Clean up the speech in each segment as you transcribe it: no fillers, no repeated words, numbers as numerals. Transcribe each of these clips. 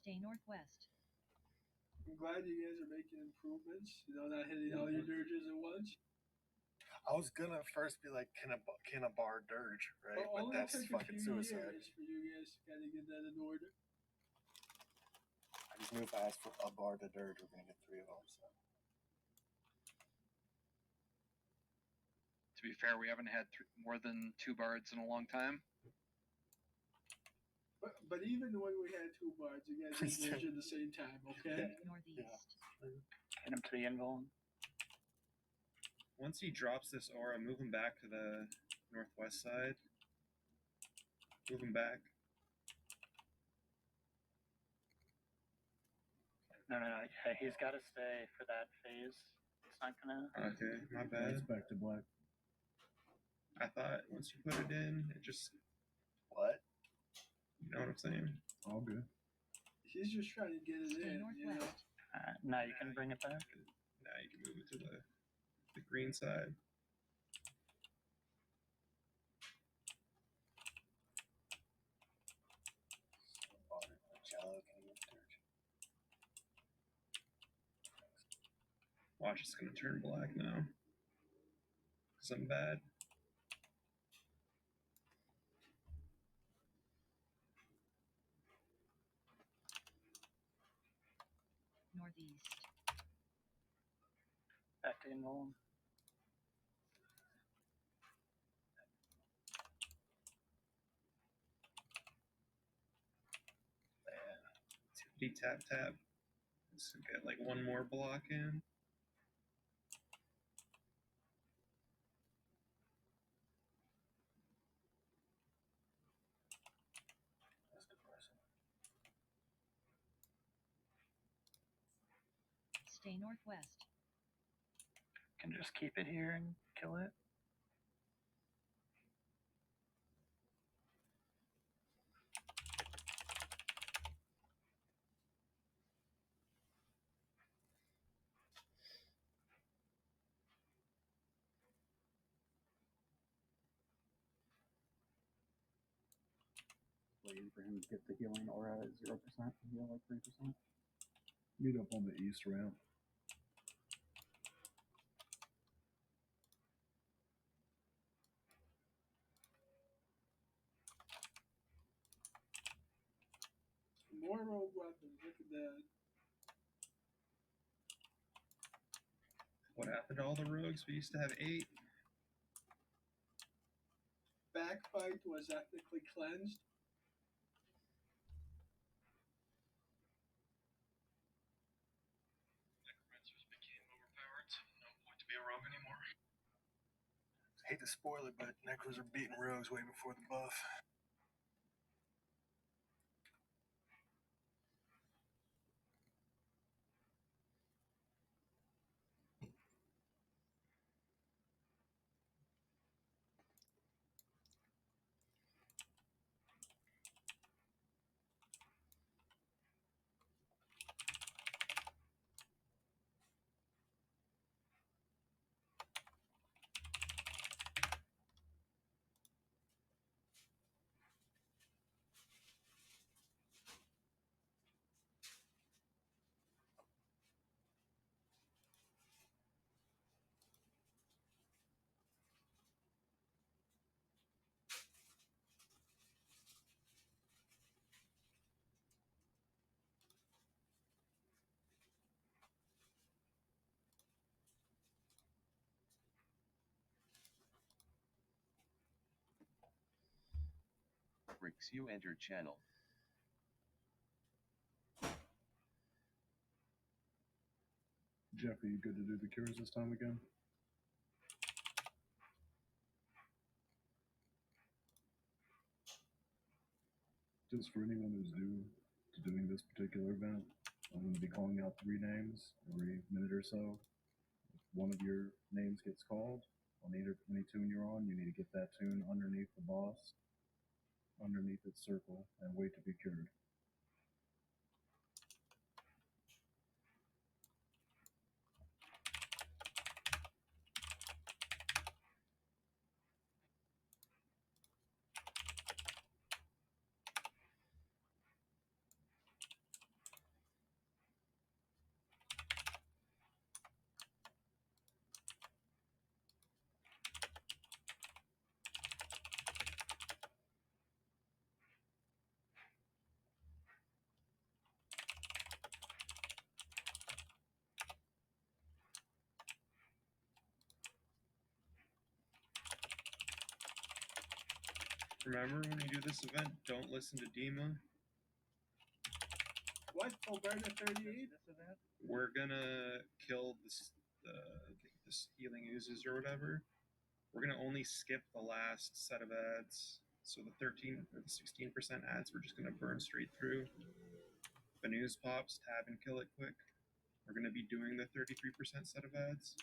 Stay northwest. I'm glad you guys are making improvements. You know, not hitting all your dirges at once. I was gonna first be like, can a bar dirge, right? But that's fucking suicide. Years for you guys to kind of get that in order. I just knew if I asked for a bar to dirge, we're gonna get 3 of them. So. To be fair, we haven't had more than 2 bards in a long time. But even when we had 2 bards, you guys did dirge at the same time, okay? Northeast. Hit him to the invuln. Once he drops this aura, move him back to the northwest side. Move him back. No. Yeah, he's got to stay for that phase. It's not gonna. Okay, my bad. It's back to black. I thought once you put it in, it just. What? You know what I'm saying? All good. He's just trying to get it Stay in. northwest. You know? Now you can bring it back. Now you can move it to the green side. Watch, it's gonna turn black now. Cause I'm bad. Northeast. Back to invuln. Man, tippity tap tap. Let's get like 1 more block in. That's depressing. Stay northwest. Can just keep it here and kill it. Waiting for him to get the healing aura at 0% and heal like 3%. Meet up on the east ramp. More rogue weapons. Look at that. What happened to all the rogues? We used to have 8. Backbite was ethnically cleansed. Necromancers became overpowered. No point to be a rogue anymore. I hate to spoil it, but Necros are beating rogues way before the buff. Rix, you entered channel. Jeff, are you good to do the cures this time again? Just for anyone who's new to doing this particular event, I'm going to be calling out 3 names every minute or so. If one of your names gets called on any tune you're on, you need to get that tune underneath the boss, underneath its circle, and wait to be cured. remember when you do this event, don't listen to Dima. What? Alberta 38? We're gonna kill this healing oozes or whatever. We're gonna only skip the last set of ads. So the 13 or the 16% ads, we're just gonna burn straight through. If a news pops, tab and kill it quick. We're gonna be doing the 33% set of ads.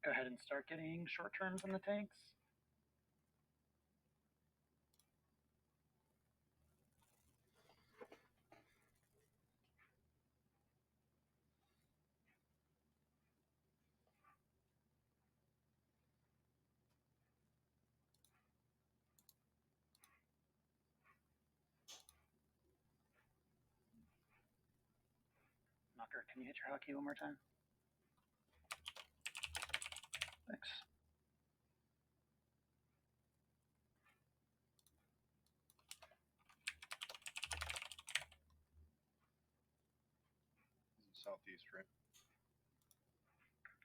Go ahead and start getting short terms in the tanks. Knocker, can you hit your hotkey one more time? Thanks. Southeast, right?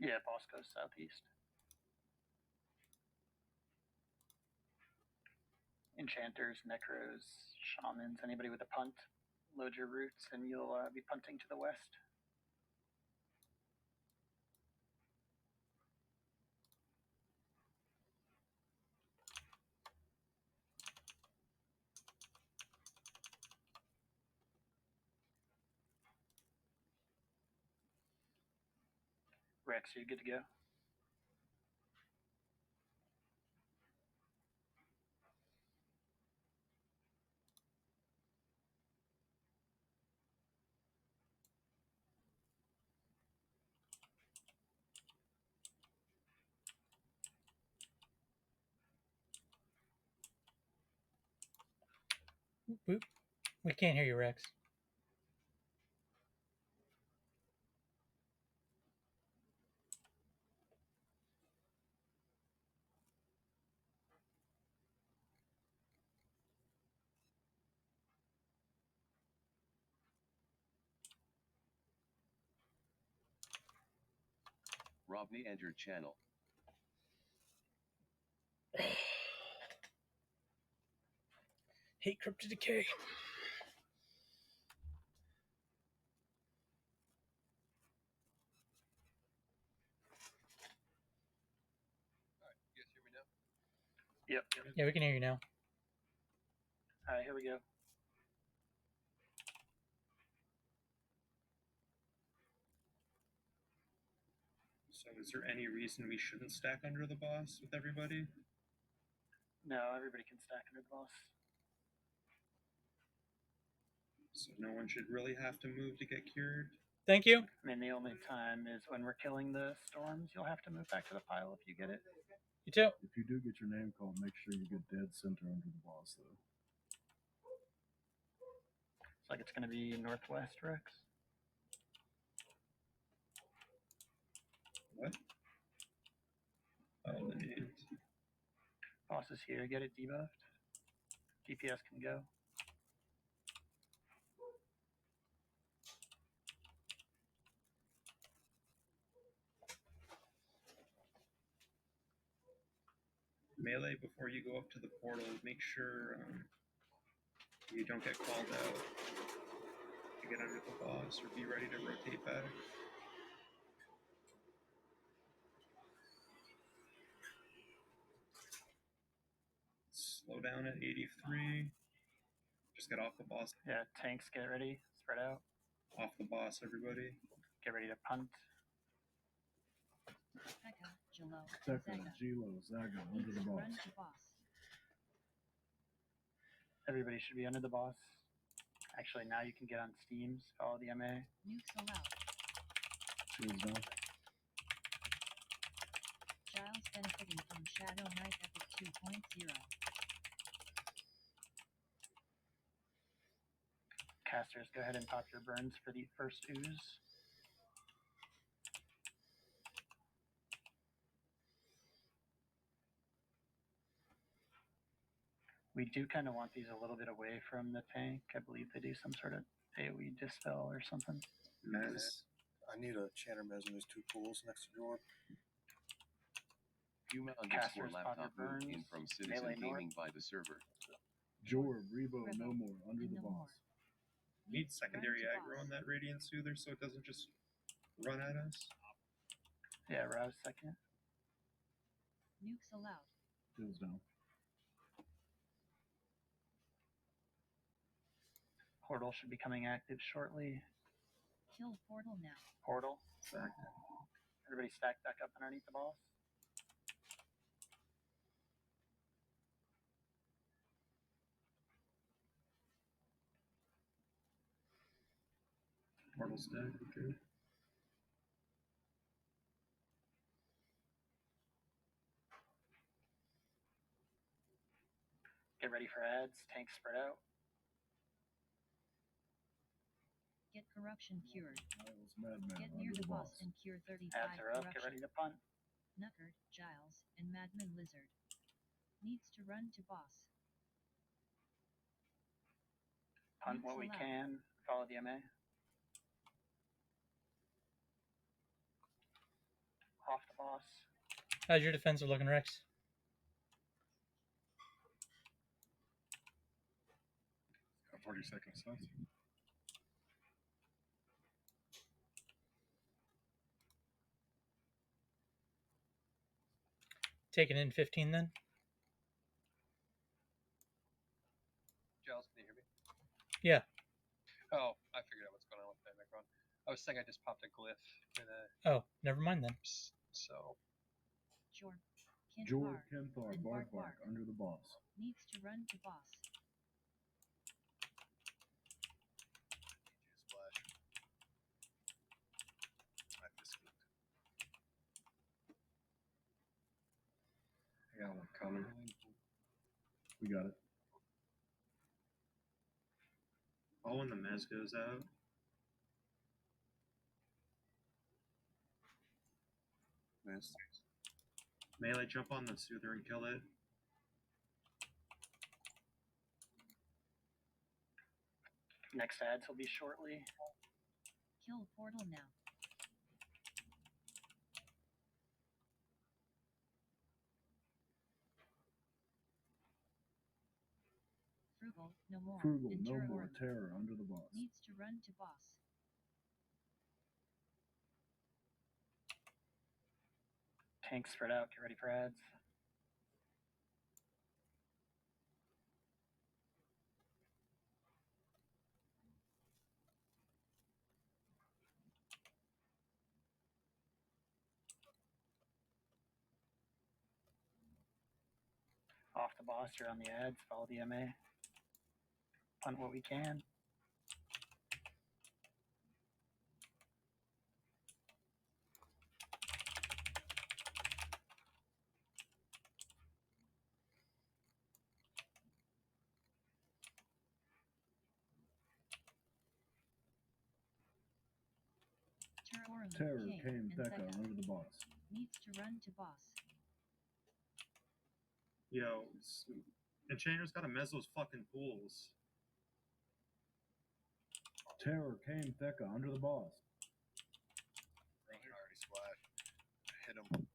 Yeah, boss goes southeast. Enchanters, necros, shamans, anybody with a punt, load your roots and you'll be punting to the west. Rex, are you good to go? We can't hear you, Rex. Robney entered channel. Hate Crypto Decay. You guys hear me now? Yep. Yeah, we can hear you now. All right, here we go. So is there any reason we shouldn't stack under the boss with everybody? No, everybody can stack under the boss. So no one should really have to move to get cured? Thank you. I mean, the only time is when we're killing the storms. You'll have to move back to the pile if you get it. You too. If you do get your name called, make sure you get dead center under the boss, though. It's like it's going to be northwest, Rex. What? Oh, the names. Boss is here. Get it debuffed. DPS can go. Melee, before you go up to the portal, make sure you don't get called out to get under the boss, or be ready to rotate back. Slow down at 83. Just get off the boss. Yeah, tanks get ready. Spread out. Off the boss, everybody. Get ready to punt. Pekka, Jalo, Tekka, Zaga. Gilo, Zaga, under Needs the to boss. run to boss. Everybody should be under the boss. Actually, now you can get on Steam. Follow the MA. Nukes allowed. Shields down. Giles benefiting from Shadow Knight Epic 2.0. Casters, go ahead and pop your burns for the first ooze. We do kind of want these a little bit away from the tank. I believe they do some sort of AoE dispel or something. Mez. I need a Chanter Mez in those two pools next to Jorb. Puma Casters, _ pop your laptop moved in burns. from Citizen Melee north. Gaming by the server. Jorb, Revo, Revo, no more, under and the no boss. more. Need Needs to run secondary to aggro boss. on that Radiant Soother so it doesn't just run at us. Yeah, rouse second. Nukes allowed. Shields down. Portal should be coming active shortly. Kill portal now. Portal. Everybody stack back up underneath the boss. Portal stack, okay. Get ready for ads. Tank spread out. Get corruption cured. Miles, Madman, Get near under the the boss boss. and cure 35 Ads are up. Get ready corruption. to punt. Knuckard, Giles, and Madman Lizard. Needs to run to boss. Punt Nukes what we allowed. can. Follow the MA. Off the boss. How's your defensive looking, Rex? Got 40 seconds left. Taking in 15 then? Giles, can you hear me? Yeah. Oh, I figured out what's going on with my microphone. I was saying I just popped a glyph in a Oh, never mind then. so Jorb, Jorb, Kinthar, Kenthar, and Bark Bark Bark, under the boss. needs to run to boss. Splash. I misclicked. I got one coming. We got it. Oh, when the Mez goes out. Missed. Melee jump on the Soother and kill it. Next ads will be shortly. Kill portal now. Frugal, no more. Frugal, and no Terra more, Orb terror, under the boss. needs to run to boss. Tank spread out. Get ready for ads. Off the boss, you're on the ads. Follow the MA. Punt what we can. Terror, King, came, and Theka, Theka under the boss. needs to run to boss. Yo, Enchanter's gotta mez those fucking pools. Terror, came, Theka, under the boss. I already splashed. Hit him.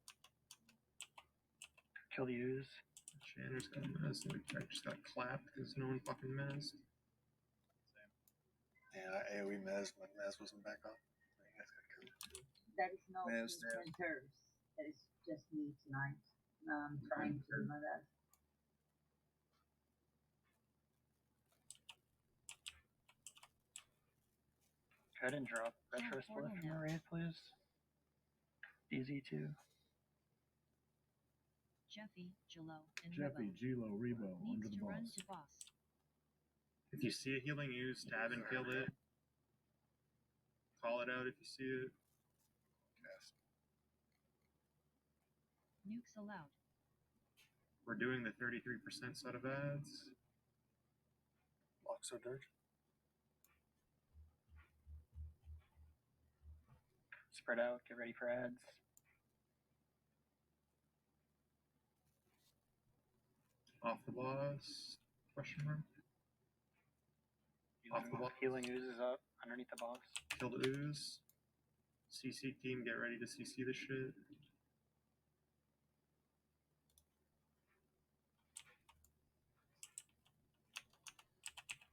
Kill the ooze. Enchanter's gotta mez. I just got clapped because no one fucking mezed. Yeah, I AoE Mez, but Mez wasn't back up. You guys got killed. That is not Mez. centers. That is just me tonight. I'm trying to do my best. Go ahead and drop Retro Split from the raid, please. Easy too. Jeffy, Gilo, and Jeffy, Gilo, Rebo, under needs the to run boss. to boss. If you see a healing ooze, stab and kill it. Call it out if you see it. Cast. Nukes allowed. We're doing the 33% set of ads. Loxo Dirge. Spread out, get ready for ads. Off the boss? Question mark. Off the boss. Healing oozes up underneath the boss. Kill the ooze. CC team, get ready to CC the shit.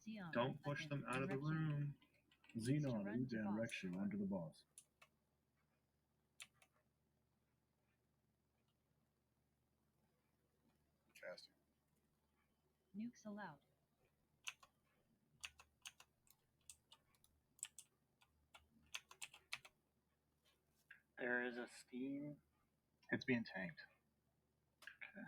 Xeon, Don't push them out of the room. Xenon, Udan, Rexu, under the boss. Casting. Nukes allowed. There is a steam. It's being tanked. Okay.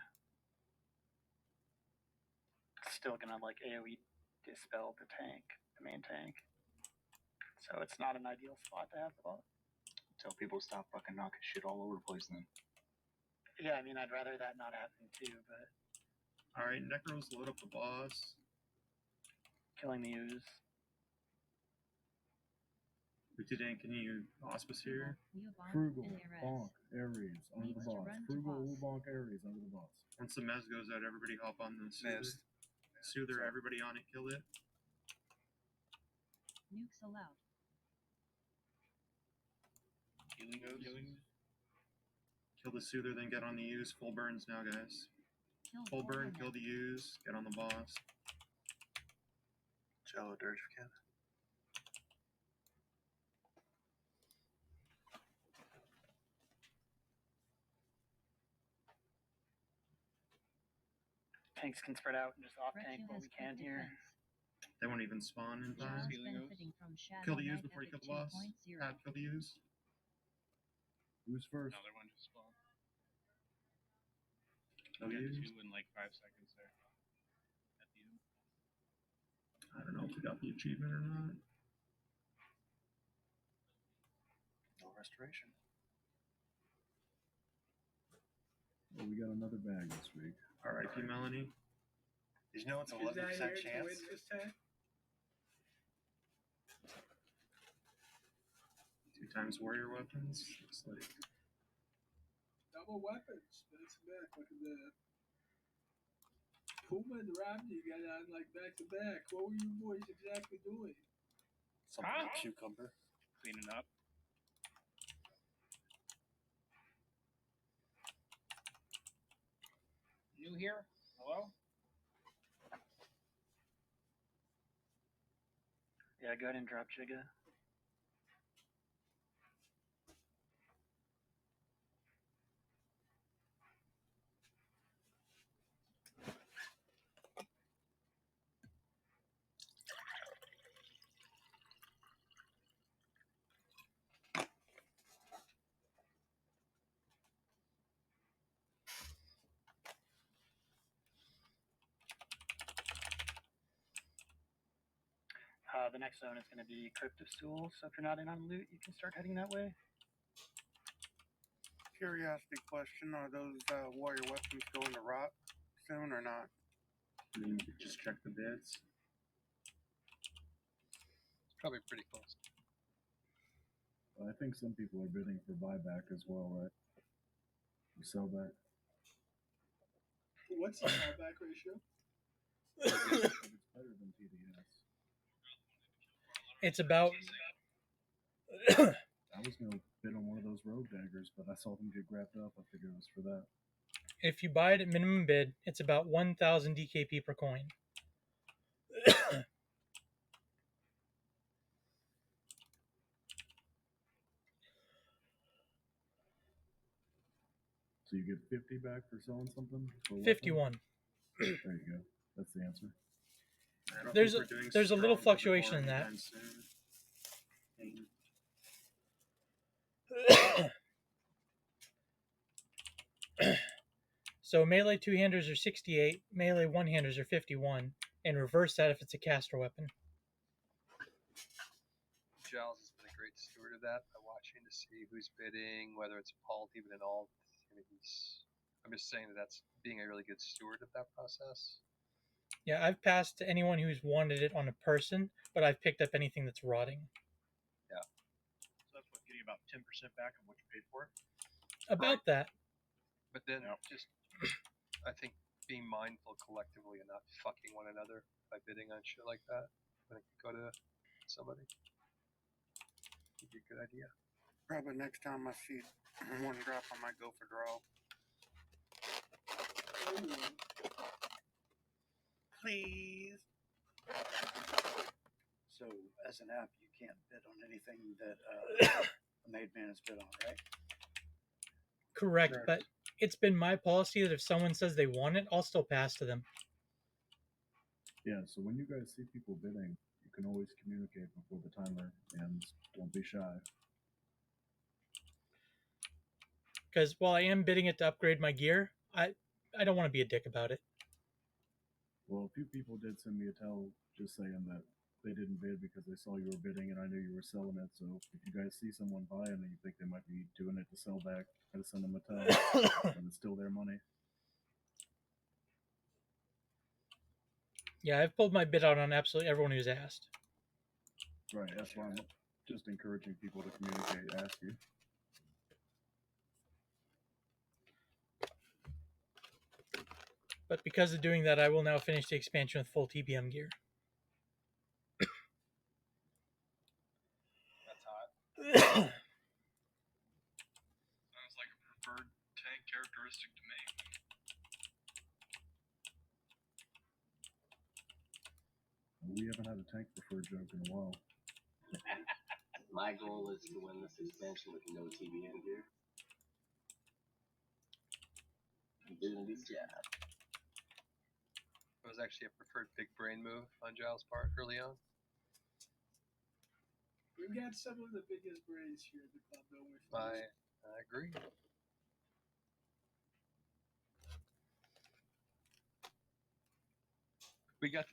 It's still gonna like AoE dispel the tank, the main tank. So it's not an ideal spot to have the bot. Tell people stop fucking knocking shit all over the place then. Yeah, I mean, I'd rather that not happen too, but. Alright, Necros, load up the boss. Killing the ooze. Lieutenant, can you auspice here? Frugal, Bonk, Ares, under the boss. Frugal, Bonk, Ares, under the boss. Once the Mez goes out, everybody hop on the Soother. Soother, everybody on it, kill it. Nukes allowed. Healing ooze. Kill the Soother, then get on the use. Full burns now, guys. Full burn, kill the use. Get on the boss. Jello Dirge if you can. Tanks can spread out and just off tank what we can here. They won't even spawn in time. Kill the use before you kill the boss. Pat, kill the use. Who's first? Another one just spawned. Kill the We got use. 2 in like 5 seconds there. At the end. I don't know if we got the achievement or not. No restoration. Well, we got another bag this week. R.I.P. Melanie. Did you know it's 11% chance? 2 times warrior weapons. Looks like. Double weapons. That's back. Look at that. Puma and Romney got on like back to back. What were you boys exactly doing? Something like cucumber. Cleaning up. New here? Hello? Yeah, go ahead and drop Jigga. The next zone is going to be Crypto Stool, so if you're not in on loot, you can start heading that way. Curiosity question: are those warrior weapons going to rot soon or not? I mean, just check the bids. It's probably pretty close. I think some people are bidding for buyback as well, right? You sell back. What's the callback ratio? It's better than TDS. It's about. I was going to bid on one of those rogue daggers, but I saw them get grabbed up. I figured it was for that. If you buy it at minimum bid, it's about 1,000 DKP per coin. So you get 50 back for selling something? For 51. There you go. That's the answer. There's a little fluctuation in that. 15. So melee two-handers are 68, melee one-handers are 51, and reverse that if it's a caster weapon. Giles has been a great steward of that by watching to see who's bidding, whether it's alt, even an alt. I'm just saying that's being a really good steward of that process. Yeah, I've passed to anyone who's wanted it on a person, but I've picked up anything that's rotting. Yeah. So that's what, getting about 10% back on what you paid for it? About that. But then just, I think being mindful collectively and not fucking one another by bidding on shit like that when it could go to somebody would be a good idea. Probably next time I see one drop, I might go for draw. Please. So, as an app, you can't bid on anything that a made man has bid on, right? Correct, but it's been my policy that if someone says they want it, I'll still pass to them. Yeah, so when you guys see people bidding, you can always communicate before the timer ends. Don't be shy. Because while I am bidding it to upgrade my gear, I don't want to be a dick about it. Well, a few people did send me a tell just saying that they didn't bid because they saw you were bidding and I knew you were selling it. So if you guys see someone buying and you think they might be doing it to sell back, try to send them a tell, but it's still their money. Yeah, I've pulled my bid out on absolutely everyone who's asked. Right, that's why I'm just encouraging people to communicate, ask you. But because of doing that, I will now finish the expansion with full TBM gear. That's hot. Sounds like a preferred tank characteristic to me. We haven't had a tank preferred joke in a while. My goal is to win this expansion with no TBM gear. I'm doing this job. It was actually a preferred big brain move on Giles' part early on. We've got some of the biggest brains here at the club, don't we? I agree. We got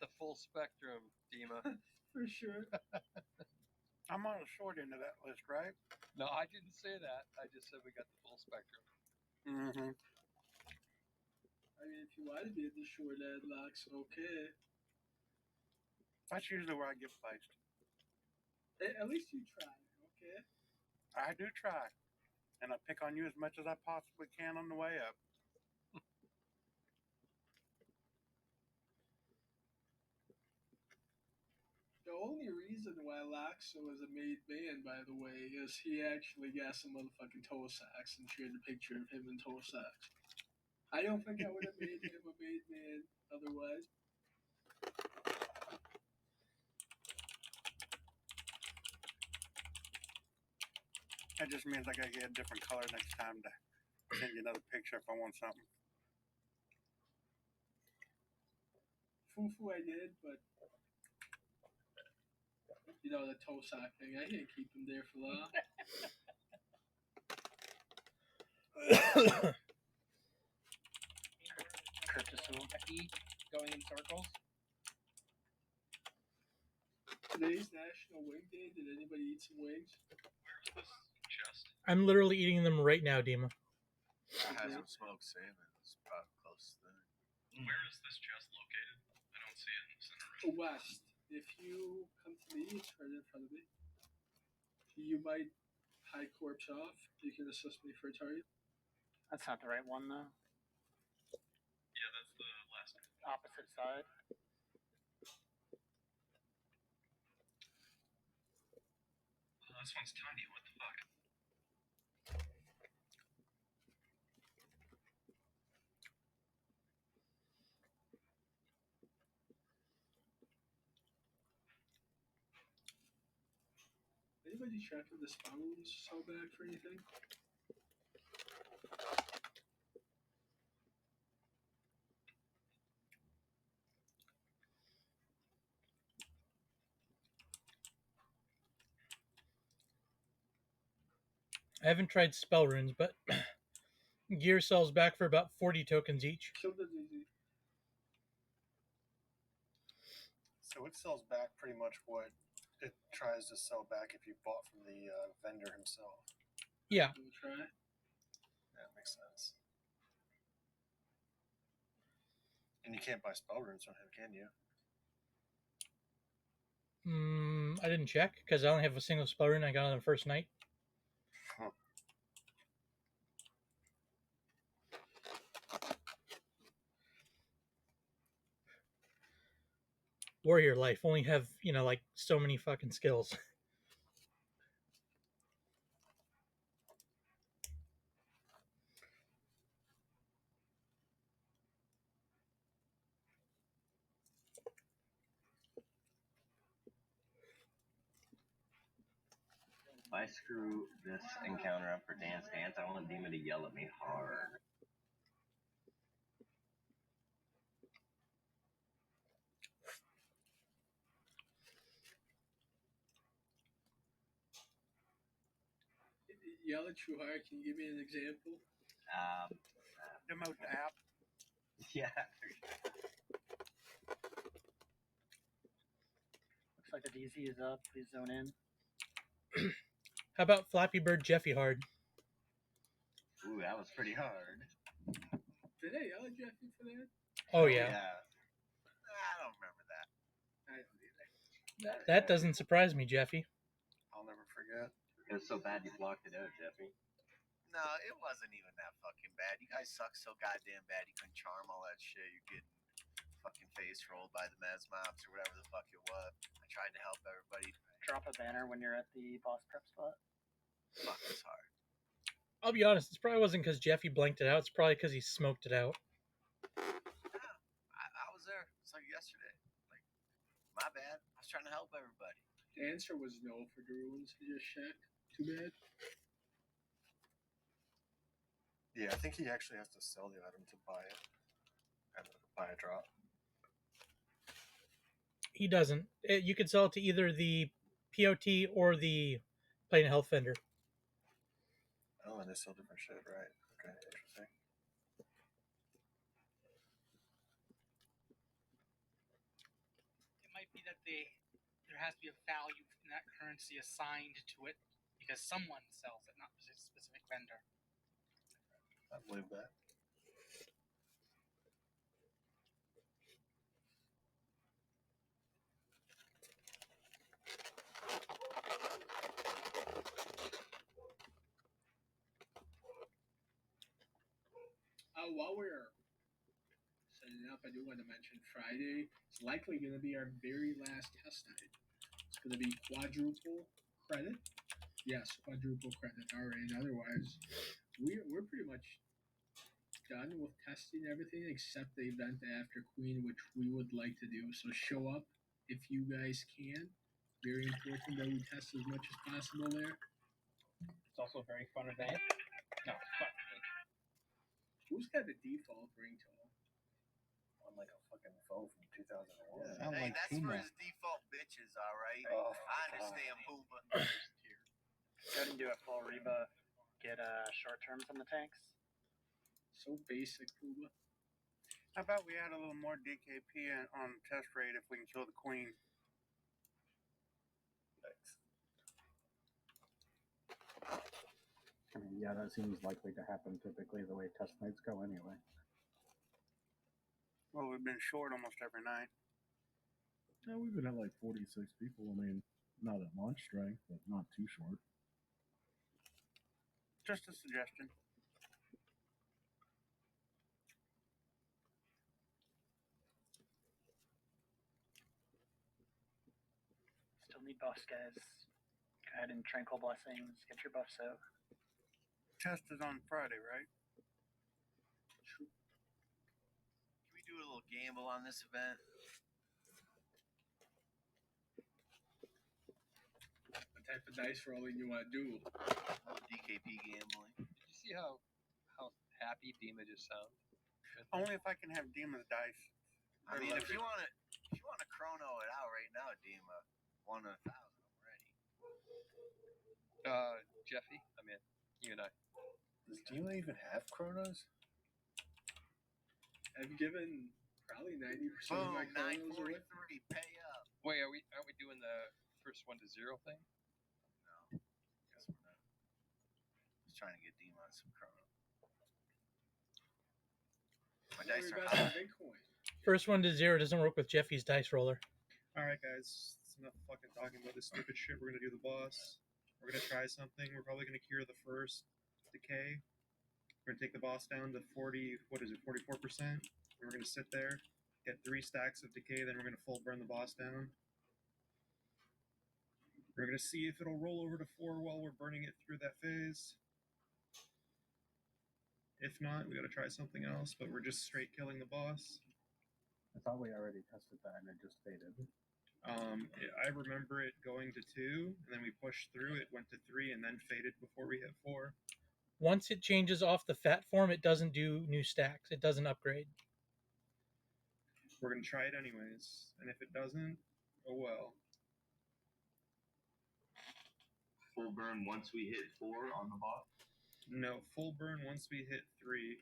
the full spectrum, Dima. For sure. I'm on the short end of that list, right? No, I didn't say that. I just said we got the full spectrum. Mm-hmm. I mean, if you want to be at the short end, Locks, okay. That's usually where I get placed. At least you try, okay? I do try. And I pick on you as much as I possibly can on the way up. The only reason why Laxo is a made man, by the way, is he actually got some motherfucking toe sacks and shared a picture of him in toe sacks. I don't think I would have made him a made man otherwise. That just means I gotta get a different color next time to send you another picture if I want something. Fufu I did, but you know, the toe sock thing, I can't keep him there for long. Going in circles. Today's National Wing Day. Did anybody eat some wings? Where's this chest? I'm literally eating them right now, Dima. I had some smoked salmon. It's about close to that. Where is this chest located? I don't see it in the center. West. If you come to me, it's right in front of me. You might high corpse off. You can assist me for a target. That's not the right one, though. Yeah, that's the last one. Opposite side. Oh, this one's tiny. What the fuck? Anybody check if the spawns so back for anything? I haven't tried spell runes, but gear sells back for about 40 tokens each. So does easy. So it sells back pretty much what it tries to sell back if you bought from the vendor himself. Yeah. We'll try. That makes sense. And you can't buy spell runes from him, can you? I didn't check because I only have a single spell rune I got on the first night. Huh. Warrior life only have, like so many fucking skills. If I screw this encounter up for Dance Dance, I want Dima to yell at me hard. Yell at you hard. Can you give me an example? Demote the app. Yeah. Looks like the DZ is up. Please zone in. How about Flappy Bird Jeffy hard? Ooh, that was pretty hard. Did I yell at Jeffy for that? Oh yeah. I don't remember that. I don't either. That doesn't surprise me, Jeffy. I'll never forget. It was so bad you blocked it out, Jeffy. No, it wasn't even that fucking bad. You guys suck so goddamn bad you couldn't charm all that shit. You're getting fucking face rolled by the Mez mobs or whatever the fuck it was. I tried to help everybody. Drop a banner when you're at the boss prep spot. Fuck, it's hard. I'll be honest, it probably wasn't because Jeffy blanked it out. It's probably because he smoked it out. I was there. It's like yesterday. Like, my bad. I was trying to help everybody. The answer was no for the runes. I just checked. Too bad. Yeah, I think he actually has to sell the item to buy it. And buy a drop. He doesn't. You could sell it to either the POT or the Planet Health vendor. Oh, and they sell different shit, right? Okay, interesting. It might be that there has to be a value in that currency assigned to it because someone sells it, not just a specific vendor. I believe that. While we're setting up, I do want to mention Friday is likely going to be our very last test night. It's going to be quadruple credit. Yes, quadruple credit. All right. Otherwise, we're pretty much done with testing everything except the event after Queen, which we would like to do. So show up if you guys can. Very important that we test as much as possible there. It's also a very fun event. No, fuck me. Who's got the default ringtone? On like a fucking phone from 2001. Yeah. Hey, that's for his default bitches, all right? Oh, I understand, Pooba. Go ahead and do a full Reba. Get short terms on the tanks. So basic, Pooba. How about we add a little more DKP on test rate if we can kill the queen? Thanks. I mean, yeah, that seems likely to happen typically the way test nights go anyway. Well, we've been short almost every night. Yeah, we've been at like 46 people. I mean, not at launch strength, but not too short. Just a suggestion. Still need buffs, guys. Go ahead and Tranquil Blessings. Get your buffs out. Test is on Friday, right? Can we do a little gamble on this event? What type of dice rolling you want to do? A little DKP gambling. Did you see how happy Dima just sounds? Only if I can have Dima's dice. I mean, if you want to chrono it out right now, Dima, 1 1,000 already. Jeffy, I mean, You and I. Does Dima even have chronos? I've given probably 90% of my Boom, chronos away. 943, pay up. Wait, aren't we doing the first 1 to 0 thing? No, guess we're not. Just trying to get Dima on some chrono. My Don't dice worry are about high. the Bitcoin. First 1 to 0 doesn't work with Jeffy's dice roller. Alright, guys. It's enough fucking talking about this stupid shit. We're gonna do the boss. We're gonna try something. We're probably gonna cure the first decay. We're gonna take the boss down to 44%. We're gonna sit there, get 3 stacks of decay, then we're gonna full burn the boss down. We're gonna see if it'll roll over to 4 while we're burning it through that phase. If not, we gotta try something else, but we're just straight killing the boss. I thought we already tested that and it just faded. I remember it going to 2, and then we pushed through, it went to 3, and then faded before we hit 4. Once it changes off the fat form, it doesn't do new stacks. It doesn't upgrade. We're gonna try it anyways, and if it doesn't, oh well. Full burn once we hit 4 on the boss? No, full burn once we hit 3.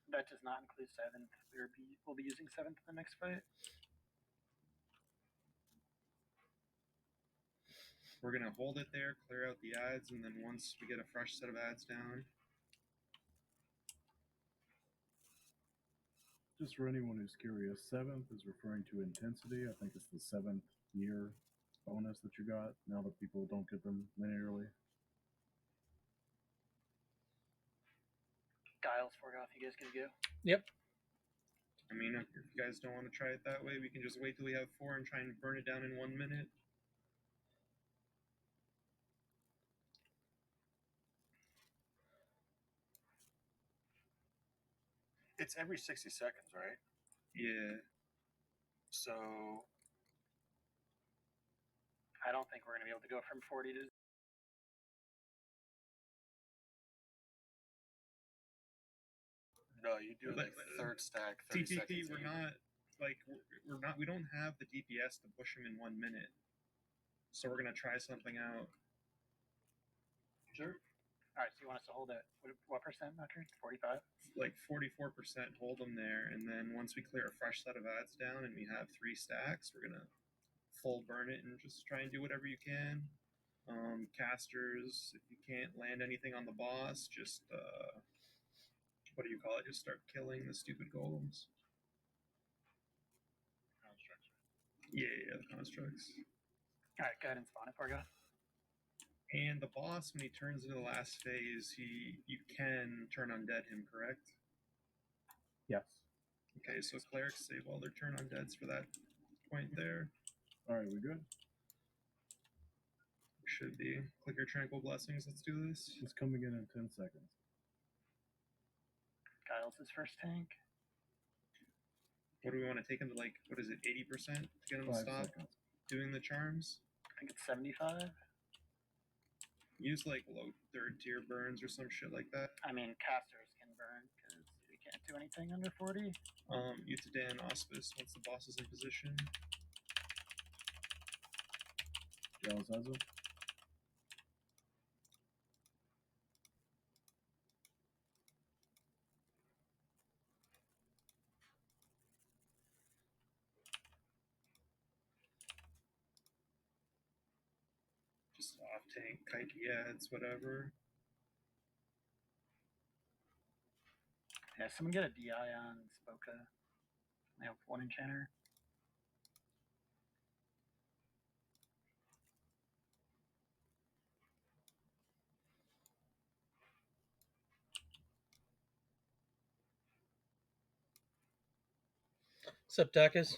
That does not include 7th. We'll be using 7th in the next fight. We're gonna hold it there, clear out the ads, and then once we get a fresh set of ads down. Just for anyone who's curious, 7th is referring to intensity. I think it's the 7th year bonus that you got now that people don't get them linearly. Giles, Forgoth, you guys gonna go? Yep. I mean, if you guys don't want to try it that way, we can just wait till we have 4 and try and burn it down in 1 minute. It's every 60 seconds, right? Yeah. So I don't think we're gonna be able to go from 40 to. no, you do like third stack, 30 TTP, seconds. we're not we don't have the DPS to push him in 1 minute. So we're gonna try something out. Sure. All right, so you want us to hold it? What percent, Knocker? 45? Like 44%, hold them there, and then once we clear a fresh set of ads down and we have 3 stacks, we're gonna full burn it and just try and do whatever you can. Casters, if you can't land anything on the boss, just what do you call it? Just start killing the stupid golems. Constructs. Yeah, the constructs. All right, go ahead and spawn it, Forgoth. And the boss, when he turns into the last phase, you can turn undead him, correct? Yes. Okay, so clerics save all their turn undeads for that point there. Alright, we good? Should be. Click your tranquil blessings, let's do this. It's coming in 10 seconds. Giles' first tank. What do we want to take him to, like, what is it, 80% to get him to 5 stop seconds. doing the charms? I think it's 75. Use, like, low 3rd tier burns or some shit like that. I mean, casters can burn because we can't do anything under 40. Utadan Auspice once the boss is in position. Giles has it. Just off tank, kite ads, whatever. Yeah, someone get a DI on Spoka. I have 1 enchanter. Septakis.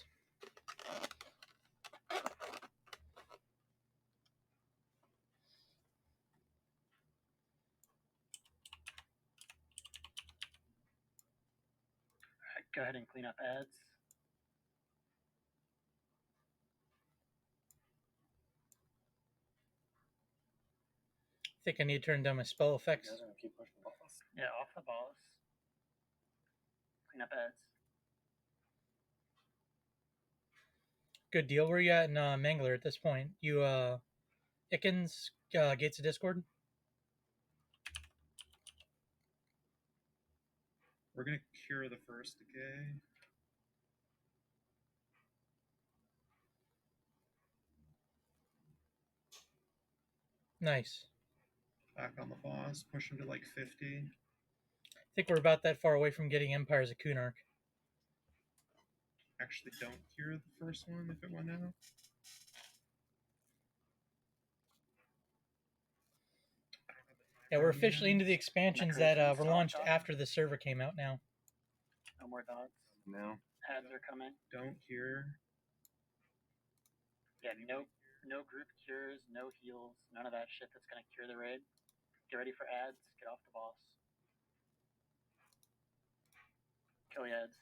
Alright, go ahead and clean up ads. I think I need to turn down my spell effects. You guys are gonna keep pushing balls. Yeah, off the boss. Clean up ads. Good deal. Where you at in Mangler at this point? You, Ikens, Gates of Discord? We're gonna cure the first decay. Nice. Back on the boss, push him to like 50. I think we're about that far away from getting Empires of Kunark. Actually, don't cure the first one if it went out. Yeah, we're officially into the expansions that were launched after the server came out now. No more dots. No. Ads are coming. Don't cure. Yeah, no group cures, no heals, none of that shit that's gonna cure the raid. Get ready for ads. Get off the boss. Kill the ads.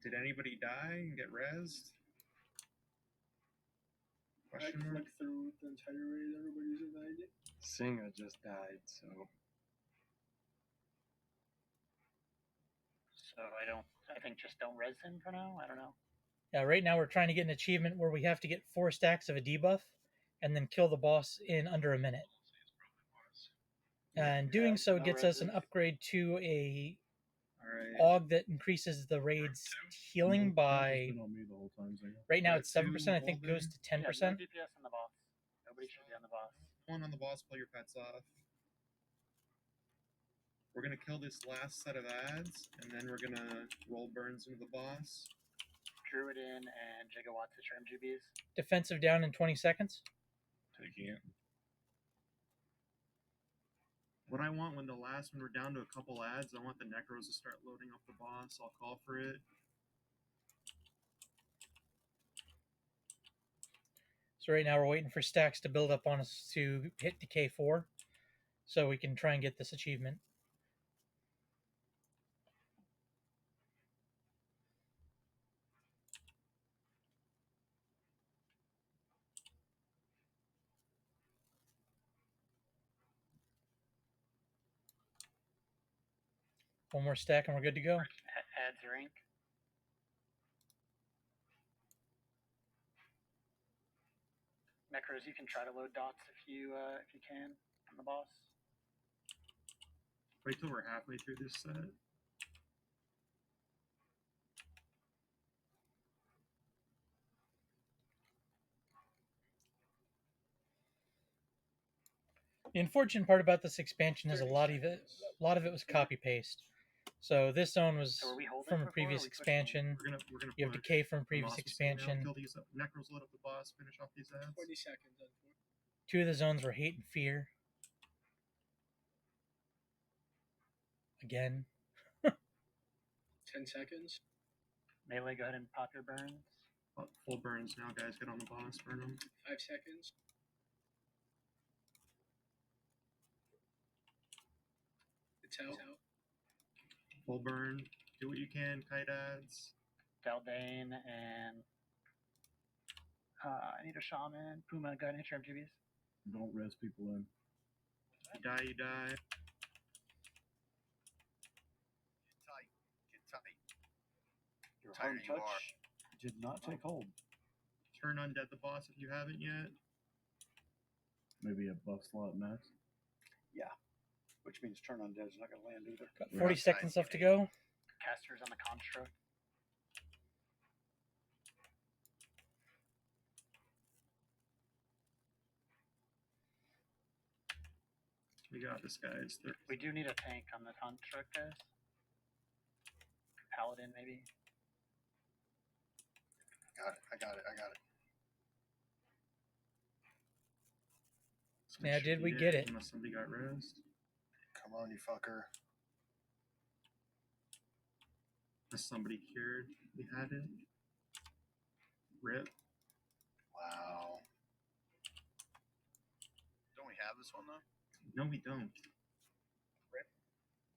Did anybody die and get rezzed? I clicked through the entire raid. Everybody's at 90. Singa just died, so. So I think just don't res him for now. I don't know. Yeah, right now we're trying to get an achievement where we have to get 4 stacks of a debuff and then kill the boss in under a minute. And doing so gets us an upgrade to a AUG that increases the raid's healing by. Right now it's 7%. I think it goes to 10%. Yeah, no DPS on the boss. Nobody should be on the boss. One on the boss, pull your pets off. We're gonna kill this last set of ads, and then we're gonna roll burns into the boss. Druid in and Gigawatts at your MGBs. Defensive down in 20 seconds. Taking it. What I want when we're down to a couple ads, I want the Necros to start loading up the boss. I'll call for it. So right now we're waiting for stacks to build up on us to hit decay 4, so we can try and get this achievement. One more stack and we're good to go. Ads your ink. Necros, you can try to load dots if you can on the boss. Wait till we're halfway through this set. The unfortunate part about this expansion is a lot of it was copy paste. So this zone was from a previous expansion. We're gonna You have decay from a previous expansion. Kill these Necros, load up the boss, finish off these ads. 20 seconds. 2 of the zones were hate and fear. Again. 10 seconds. Melee, go ahead and pop your burns. Full burns now, guys. Get on the boss, burn them. 5 seconds. It's out. Full burn. Do what you can, kite ads. Daldane and I need a shaman. Puma, go ahead and hit your MGBs. Don't res people in. You die, you die. Get tight. Your Tighter home you are. touch did not take hold. Turn undead the boss if you haven't yet. Maybe a buff slot max. Yeah. Which means turn on dead's not going to land either. Got 40 seconds left to go. Casters on the construct. We got this, guys. We do need a tank on the construct, guys. Paladin, maybe. I got it. Yeah, did we get it? Unless somebody got rezzed. Come on, you fucker. Unless somebody cured. We had it. Rip. Wow. Don't we have this one though? No, we don't.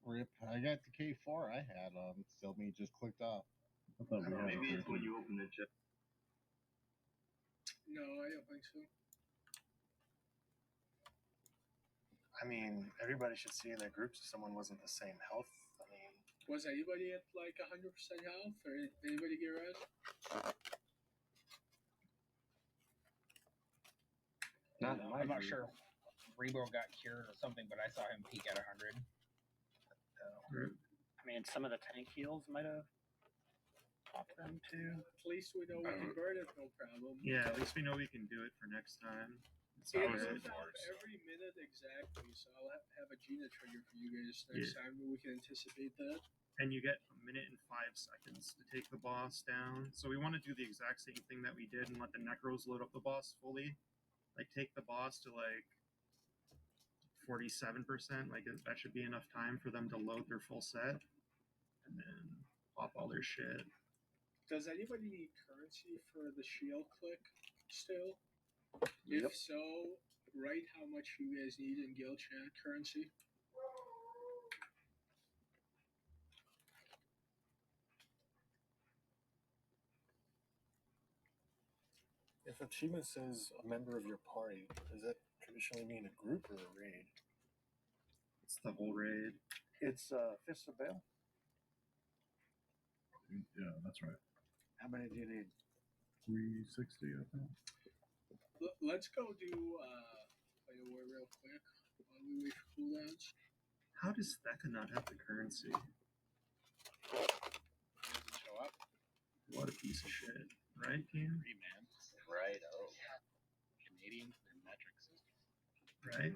Rip. I got the K4 I had still me just clicked off. I thought we had Maybe it. it's when you open the chip. No, I don't think so. I mean, everybody should see in their groups if someone wasn't the same health Was anybody at like 100% health, or anybody get res? I'm not sure. Rebo got cured or something, but I saw him peak at 100. I mean, some of the tank heals might have popped them too. At least we know we can burn it, no problem. Yeah, at least we know we can do it for next time. It's It alright. goes out every minute exactly, so I'll have a Gina trigger for you guys next time. We can anticipate that. And you get 1 minute and 5 seconds to take the boss down. So we want to do the exact same thing that we did and let the Necros load up the boss fully. Like, take the boss to like 47%. Like, that should be enough time for them to load their full set. And then pop all their shit. Does anybody need currency for the shield click still? Yep. If so, write how much you guys need in guild chat currency. If achievement says a member of your party, does that traditionally mean a group or a raid? It's the whole raid. It's Fist of Baal. Yeah, that's right. How many do you need? 360, I think. Let's go do play a war real quick while we wait for cooldowns. How does Theka not have the currency? Doesn't show up. What a piece of shit. Right, King? Man. Right. Oh. Canadian metric system. Right?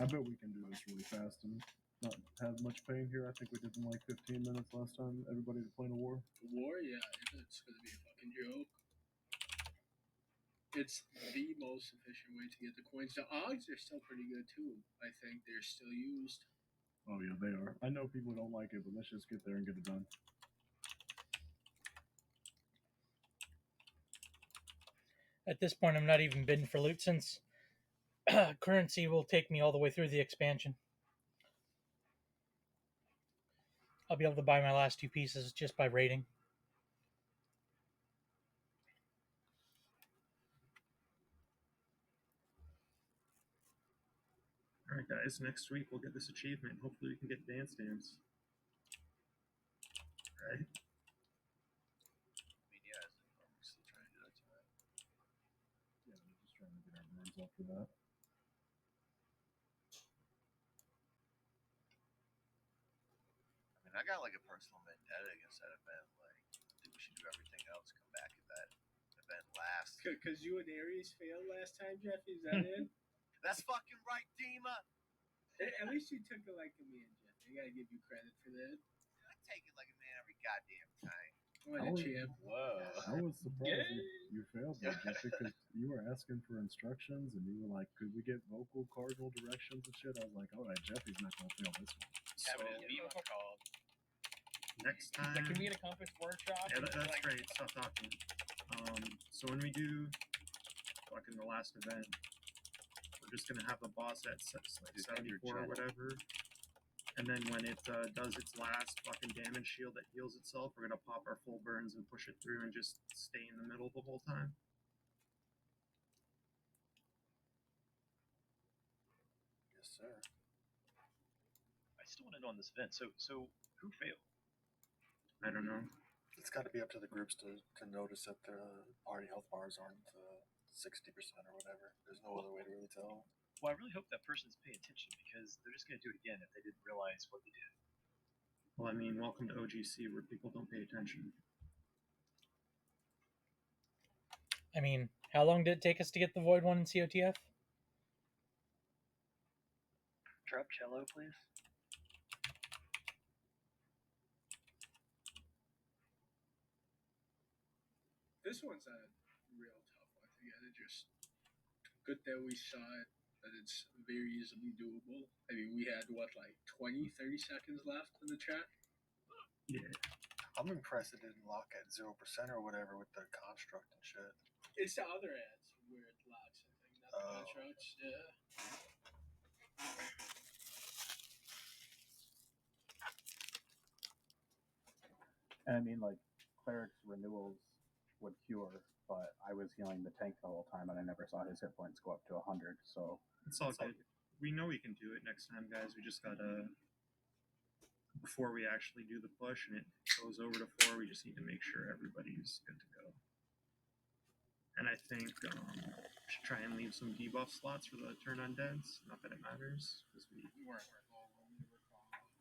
I bet we can do this really fast and not have much pain here. I think we did in like 15 minutes last time. Everybody playing a war. War, yeah, it's gonna be a fucking joke. It's the most efficient way to get the coins. The odds are still pretty good too. I think they're still used. Oh yeah, they are. I know people don't like it, but let's just get there and get it done. At this point, I'm not even bidding for loot since currency will take me all the way through the expansion. I'll be able to buy my last 2 pieces just by raiding. Alright, guys, next week we'll get this achievement. Hopefully we can get Dance Dance. Right? I mean, yeah, we're still trying to do that tonight. Yeah, we're just trying to get our burns up for that. I mean, I got like a personal vendetta against that event. Like, I think we should do everything else. Come back if that event lasts. Because you and Aries failed last time, Jeffy. Is that it? That's fucking right, Dima. At least you took it like a man, Jeffy. I gotta give you credit for that. I take it like a man every goddamn time. What a champ. Whoa. I was surprised you failed that, Jesse, because you were asking for instructions and you were like, could we get vocal cardinal directions and shit? I was like, all right, Jeffy's not going to fail this one. Having his vehicle called. Next time. The community conference workshop. Yeah, that's great. Stop talking. So when we do fucking the last event, we're just gonna have the boss at like 74 or whatever. And then when it does its last fucking damage shield that heals itself, we're gonna pop our full burns and push it through and just stay in the middle the whole time. Yes, sir. I still want to know on this event. So who failed? I don't know. It's got to be up to the groups to notice that the party health bars aren't 60% or whatever. There's no other way to really tell. Well, I really hope that person's paying attention because they're just going to do it again if they didn't realize what they did. Well, I mean, welcome to OGC where people don't pay attention. I mean, how long did it take us to get the Void one in COTF? Drop cello, please. This one's a real tough one to get. It just good that we saw it, that it's very easily doable. I mean, we had what, like 20, 30 seconds left in the chat? Yeah. I'm impressed it didn't lock at 0% or whatever with the construct and shit. It's the other ads where it locks, I think, not the constructs. Yeah. And I mean, like, cleric's renewals would cure, but I was healing the tank the whole time, and I never saw his hit points go up to 100. So it's all good. We know we can do it next time, guys. We just gotta before we actually do the push and it goes over to 4, we just need to make sure everybody's good to go. And I think we should try and leave some debuff slots for the turn undeads. Not that it matters, because we weren't.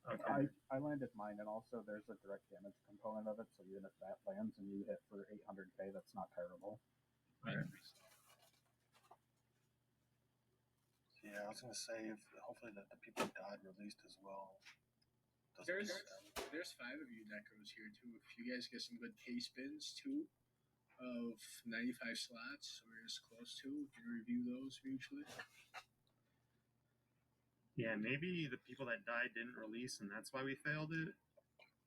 Okay. I landed mine, and also there's a direct damage component of it, so even if that lands and you hit for 800k, that's not terrible. Right. Yeah, I was gonna say, hopefully the people that died released as well. There's 5 of you Necros here too. If you guys get some good K spins too, of 95 slots or as close to, we can review those mutually. Yeah, maybe the people that died didn't release, and that's why we failed it.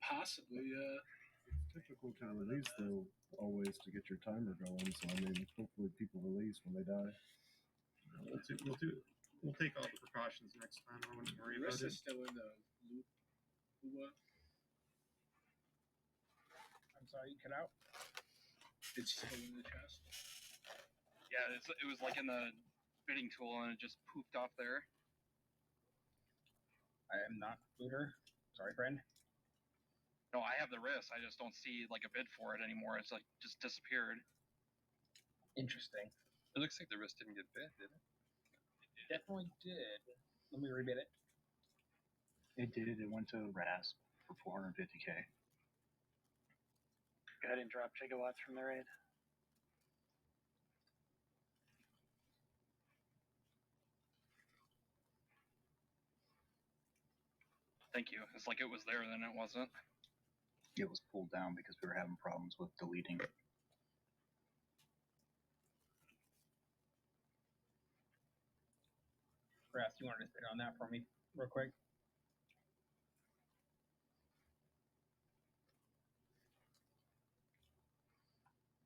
Possibly, yeah. It's difficult to release though, always to get your timer going. So I mean, hopefully people release when they die. We'll take all the precautions next time. I wouldn't worry about it. Is still in the loop. I'm sorry, you cut out. It's still in the chest. Yeah, it was like in the bidding tool, and it just pooped off there. I am not Booter. Sorry, friend. No, I have the wrist. I just don't see like a bid for it anymore. It's like just disappeared. Interesting. It looks like the wrist didn't get bid, did it? Definitely did. Let me rebid it. It did. It went to RASP for 450k. Go ahead and drop gigawatts from the raid. Thank you. It's like it was there, then it wasn't. It was pulled down because we were having problems with deleting. Grass, you wanted to sit on that for me real quick?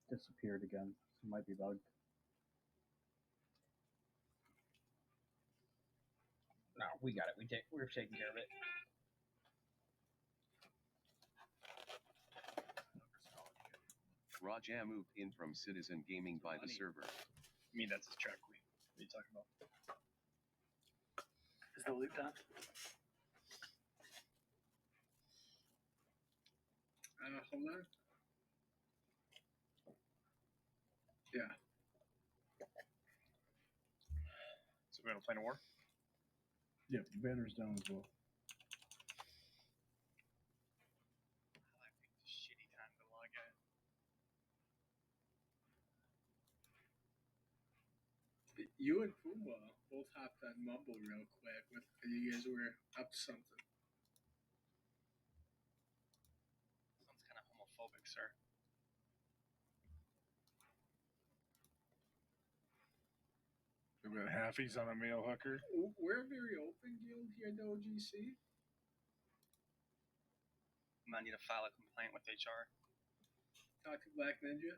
Disappeared again. So it might be bugged. No, we got it. We're taking care of it. Raja moved in from Citizen Gaming by the server. I mean, that's his track queen. What are you talking about? Is the loot done? Hold on. Yeah. So we're gonna play a war? Yep, banner's down as well. Shitty time to log in. You and Puma both hopped on Mumble real quick. You guys were up to something. Sounds kind of homophobic, sir. We've got halfies on a male hooker. We're a very open guild here at the OGC. Might need to file a complaint with HR. Talk to Black Ninja.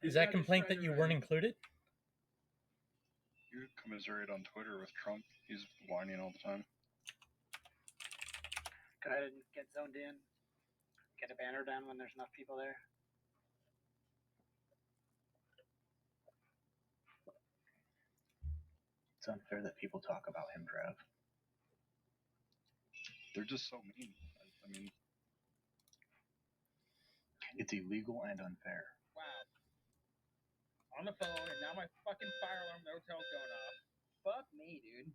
Is that complaint that you weren't included? You commiserate on Twitter with Trump. He's whining all the time. Go ahead and get zoned in. Get a banner down when there's enough people there. It's unfair that people talk about him, Trav. They're just so mean. I mean, it's illegal and unfair. Wow. On the phone, and now my fucking fire alarm in the hotel's going off. Fuck me, dude.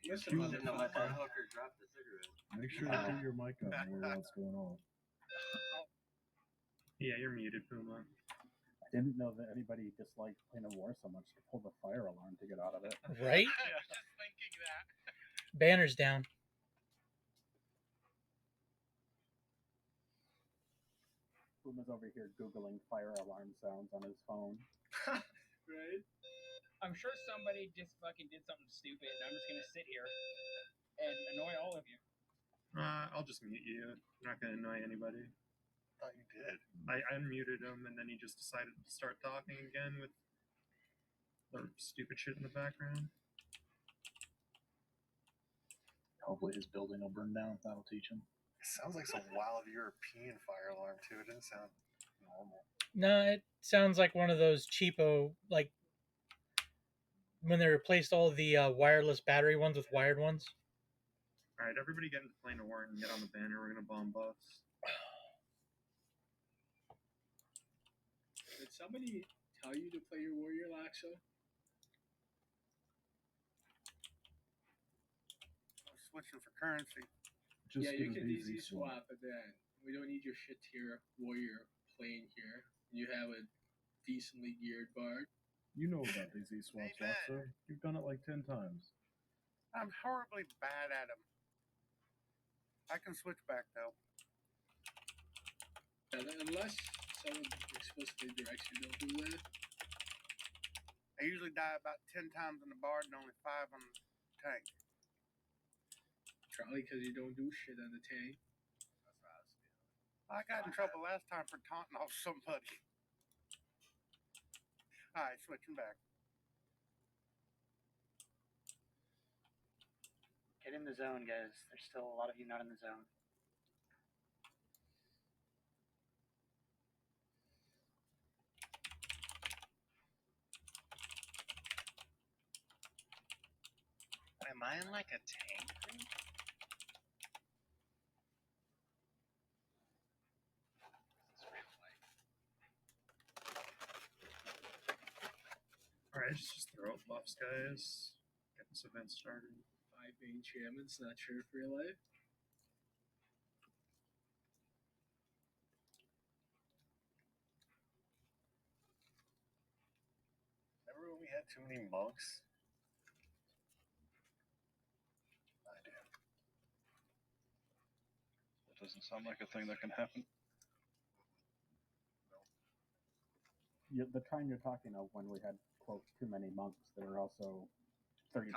Listen, shouldn't have let that hooker drop the cigarette. Make sure to keep your mic up while that's going on. Yeah, you're muted, Puma. I didn't know that anybody disliked playing a war so much to pull the fire alarm to get out of it. Right? I was just thinking that. Banner's down. Puma's over here Googling fire alarm sounds on his phone. Right? I'm sure somebody just fucking did something stupid, and I'm just gonna sit here and annoy all of you. I'll just mute you. I'm not gonna annoy anybody. I thought you did. I unmuted him, and then he just decided to start talking again with the stupid shit in the background. Hopefully his building will burn down. That'll teach him. It sounds like some wild European fire alarm too. It didn't sound normal. No, it sounds like one of those cheapo, like when they replaced all the wireless battery ones with wired ones. Alright, everybody get into plane war and get on the banner. We're gonna bomb buffs. Did somebody tell you to play your warrior, Laxo? I'm switching for currency. Just yeah, you do can a DZ swap, but then we don't need your shit tier warrior playing here. You have a decently geared bard. You know about DZ swaps, Laxo. You've done it like 10 times. I'm horribly bad at them. I can switch back though. Unless someone explicitly directs you, don't do that. I usually die about 10 times on the bard and only 5 on the tank. Probably because you don't do shit on the tank. I got in trouble last time for taunting off somebody. Alright, switching back. Get in the zone, guys. There's still a lot of you not in the zone. Am I in like a tank group? Alright, just throw out buffs, guys. Get this event started. 5 main shamans, not sure for your life. Remember when we had too many monks? I do. That doesn't sound like a thing that can happen. The time you're talking of when we had, quote, too many monks, they were also 30%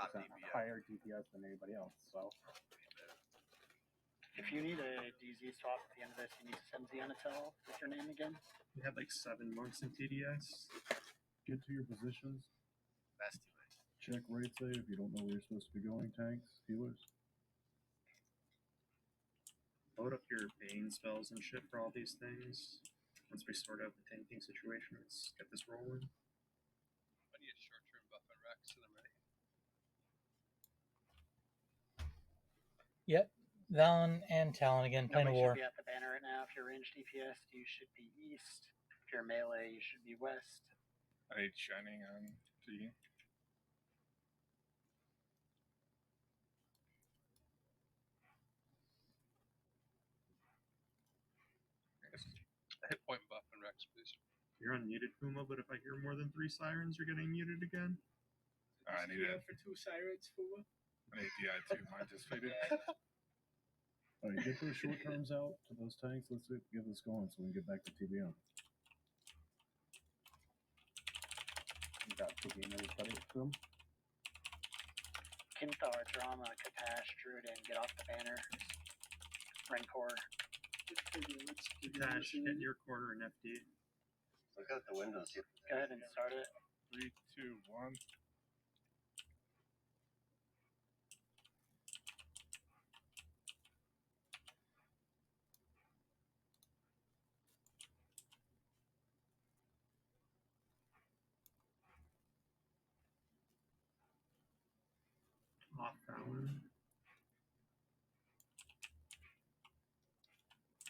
higher DPS than anybody else, so. If you need a DZ swap at the end of this, you need to send Zianatel with your name again. We had like 7 monks in TDS. Get to your positions. That's too late. Check right save if you don't know where you're supposed to be going. Tanks, healers. Load up your Bane spells and shit for all these things. Once we sort out the tanking situation, let's get this rolling. I need a short-term buff on Rex and I'm ready. Yep. Valen and Talon again playing a war. Should be at the banner right now. If you're ranged DPS, you should be east. If you're melee, you should be west. I need shining on T. A hit point buff on Rex, please. You're unmuted, Puma, but if I hear more than 3 sirens, you're getting muted again. I need it. For 2 sirens, Fuma. I need DI too. Mine just faded. Alright, get those short terms out to those tanks. Let's get this going so we can get back to TBM. You got TBM ready to them. Kinthar, Drama, Katash, Druiden, get off the banner. Rancor. Dash, get your quarter and FD. Look out the windows. Go ahead and start it. 3, 2, 1. Off Fallon.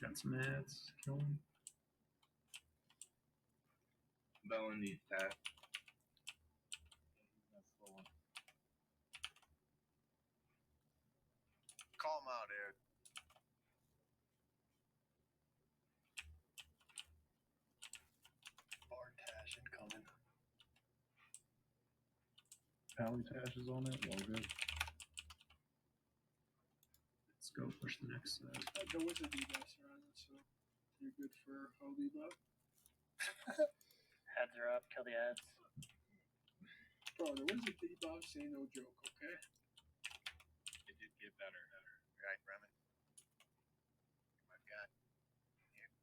Got some ads. Kill him. Bella needs that. Call him out, Eric. Bard Tash incoming. Pally Tash is on it. All good. Let's go push the next set. There was a debuff around it, so you're good for all debuff. Heads are up, kill the ads. Bro, there was a debuff, say no joke, okay? It did get better. Right, Bremen? My God. Here.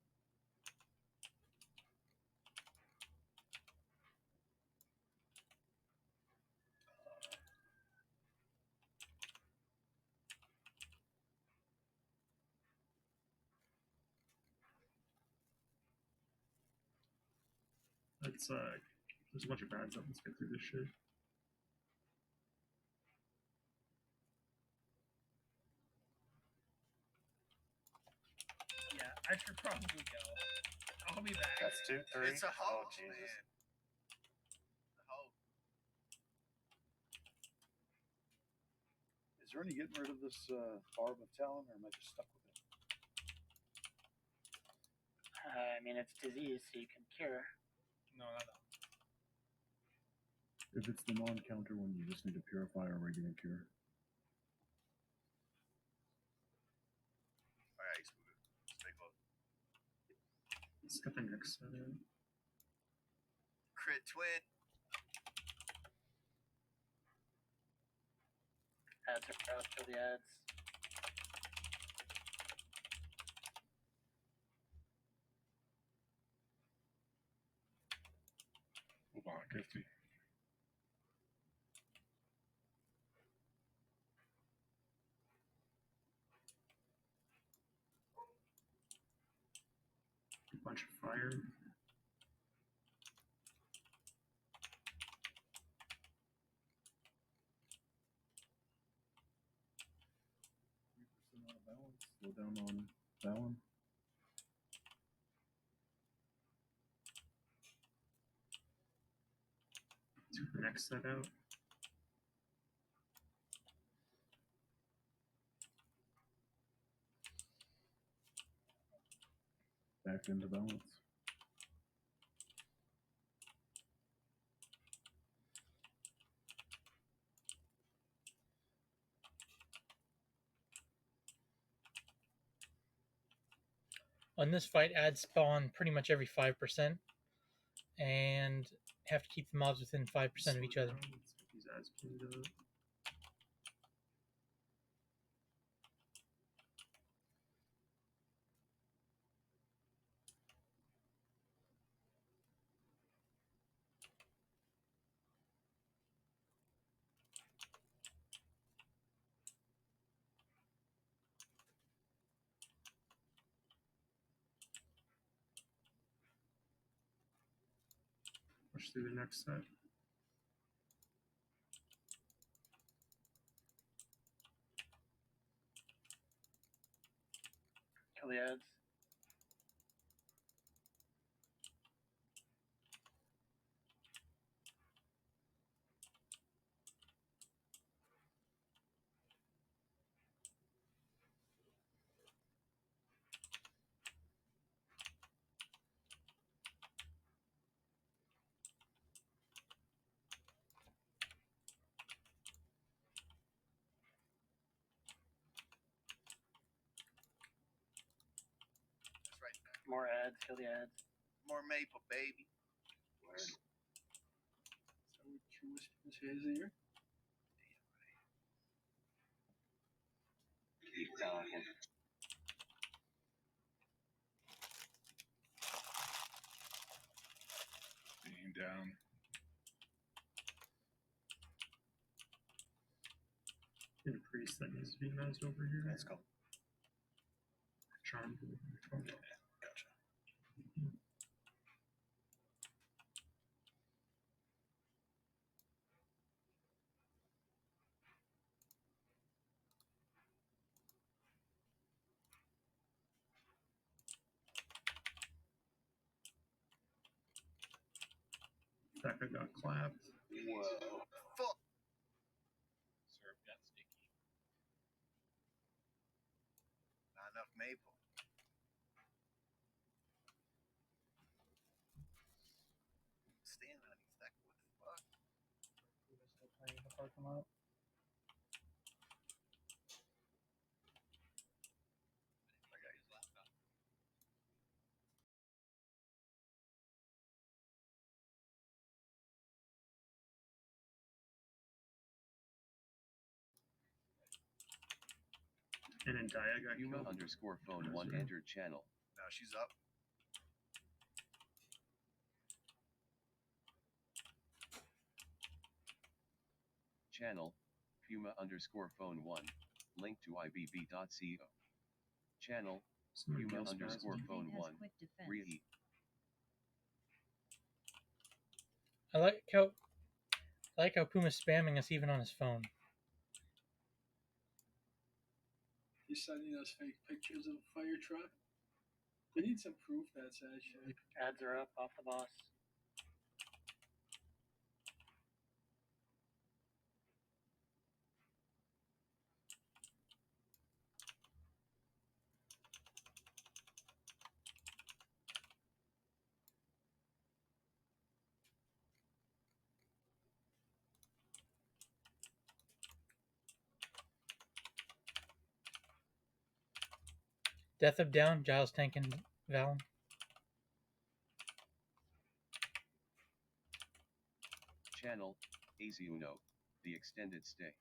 Let's there's a bunch of bad stuff. Let's get through this shit. I should probably go. I'll be back. That's 2, 3. It's a Oh, hoax, Jesus. man. A hoax. Is there any getting rid of this barb of talon, or am I just stuck with it? I mean, it's disease, so you can cure. No, not that. If it's the non-counter one, you just need to purify or regular cure. Alright, let's take a look. Let's get the next set in. Crit twin. Ads are proud for the ads. About 50. A bunch of fire. Out of balance. Slow down on Fallon. Take the next set out. Back into balance. On this fight, ads spawn pretty much every 5%, and have to keep the mobs within 5% of each other. Let's get these ads cleaned up. Push through the next set. Kill the ads. That's right. More ads. Kill the ads. More maple, baby. So we can whisper his ear. Keep talking. Being down. And a priest that needs to be nosed over here. Let's go. Charmed. Yeah, gotcha. Becca got clapped. Whoa. Fuck. Syrup got sticky. Not enough maple. Standing on his neck. What the fuck? We're still playing in the parking lot. I got his laptop. And then Dia got Puma killed. underscore phone 1 entered channel. No, she's up. Channel, Puma underscore phone 1. Link to ibb.co. Channel, Somebody Puma else underscore passed. phone Has 1. quick defense. Reheat. I like how Puma's spamming us even on his phone. He's sending us fake pictures of a fire truck. We need some proof that's actually. Ads are up off the boss. Death of Down, Giles, Tank, and Valen. Channel, Aziuno, the extended stay.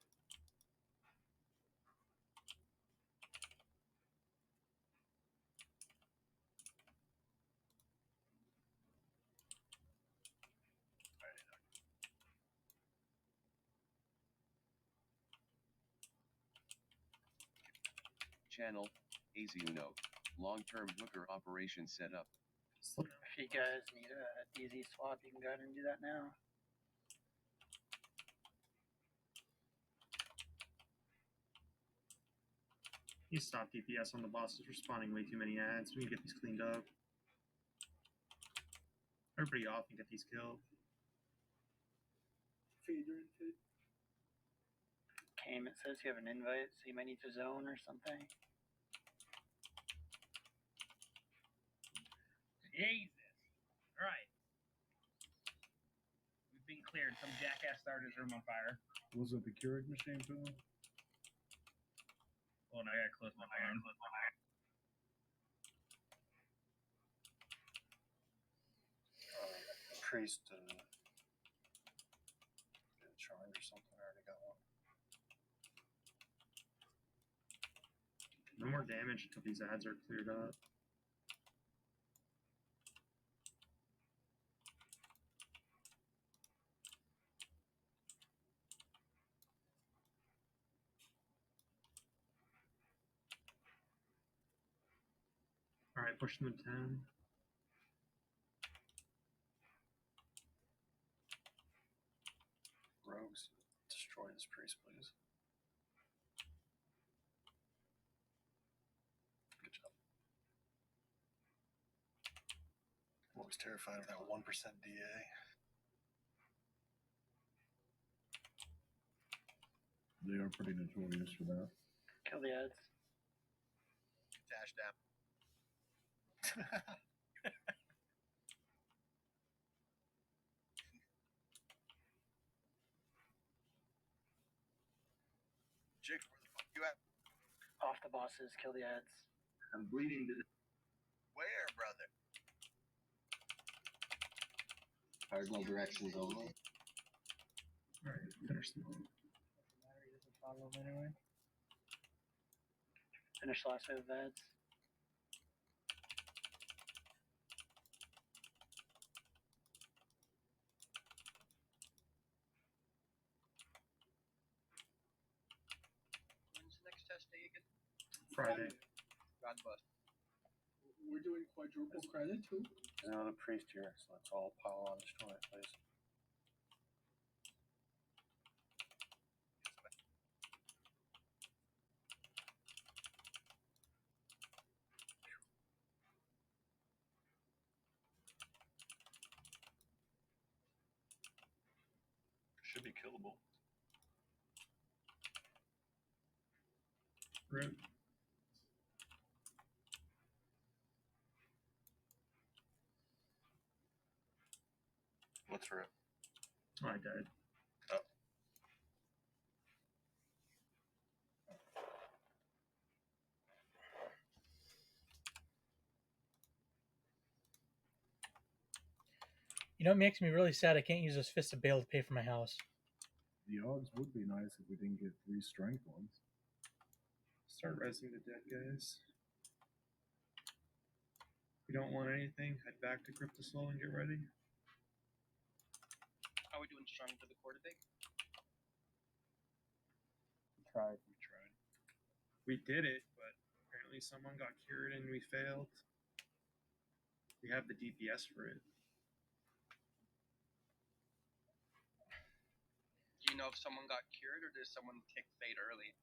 Channel, Aziuno, long-term hooker operation setup. If you guys need a DZ swap, you can go ahead and do that now. You stop DPS on the boss is respawning way too many ads. We can get these cleaned up. Everybody off and get these killed. Fader and fit. Came, it says you have an invite, so you might need to zone or something. Jesus. Alright. We've been cleared. Some jackass started his room on fire. Was it the Keurig machine too? Oh, now I gotta close my phone. Priest and charmed or something. I already got one. No more damage until these ads are cleared up. Alright, push them to 10. Rogues, destroy this priest, please. Good job. I'm always terrified of that 1% DA. They are pretty notorious for that. Kill the ads. Dash down. Jake, where the fuck you at? Off the bosses, kill the ads. I'm bleeding to Where, brother? cardinal directions only. Alright, finish them all. Battery doesn't follow them anyway. Finish last wave of ads. When's the next test day again? Friday. God bust. We're doing quadruple credit too. There's another priest here, so let's all pile on destroy it, please. Should be killable. Rip. What's rip? Oh, I died. Oh. You know, it makes me really sad I can't use this Fist of Bale to pay for my house. The odds would be nice if we didn't get 3 strength ones. Start resing the dead guys. If you don't want anything, head back to Crypto Soul and get ready. How are we doing strong for the core today? Tried. We tried. We did it, but apparently someone got cured and we failed. We have the DPS for it. Do you know if someone got cured or did someone tick fade early?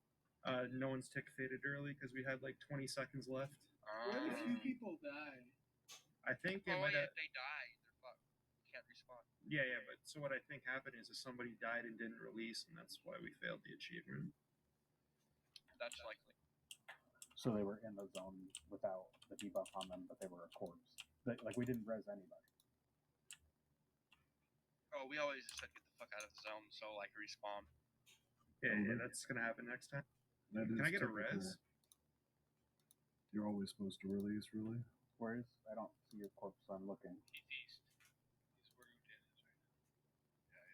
No one's tick faded early because we had like 20 seconds left. What if few people die? I think they Oh might yeah, have. if they die, they're fucked. Can't respawn. Yeah, but so what I think happened is somebody died and didn't release, and that's why we failed the achievement. That's likely. So they were in the zone without the debuff on them, but they were a corpse. Like we didn't res anybody. Oh, we always just said get the fuck out of the zone, so like respawn. Yeah, that's gonna happen next time. Can I get a res? You're always supposed to release, really. Where is? I don't see your corpse. So I'm looking. East. He's where you did is right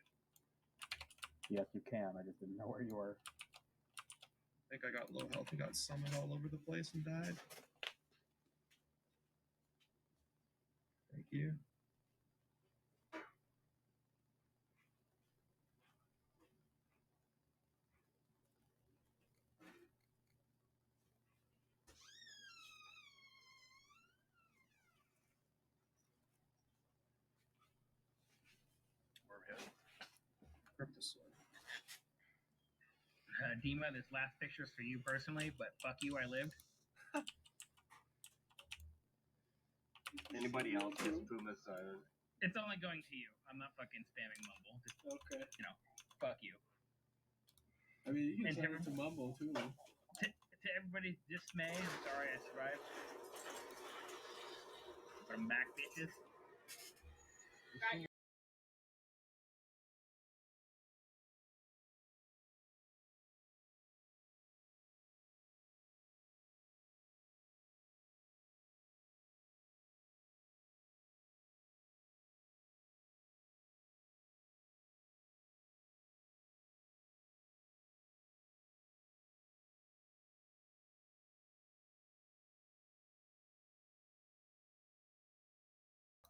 now. Yes, you can. I just didn't know where you were. I think I got low health and got summoned all over the place and died. Thank you. Dima, this last picture's for you personally, but fuck you, I lived. Anybody else gets Puma silent? It's only going to you. I'm not fucking spamming Mumble. Just, okay. You know, fuck you. I mean, you can And send it to Mumble too. To everybody's dismay, I'm sorry I survived. But I'm back, bitches.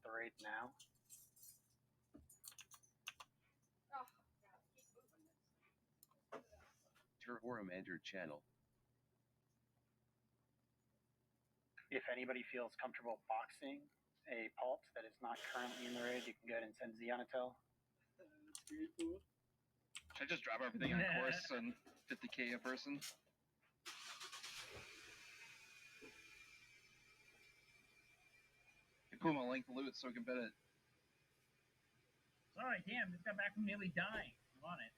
The raid now. Terhorum entered channel. If anybody feels comfortable boxing a pult that is not currently in the raid, you can go ahead and send Z on a tell. That's pretty cool. Should I just drop everything on course and 50k a person? Kuma link the loot so we can bid it. Sorry, damn, just got back from nearly dying. I'm on it.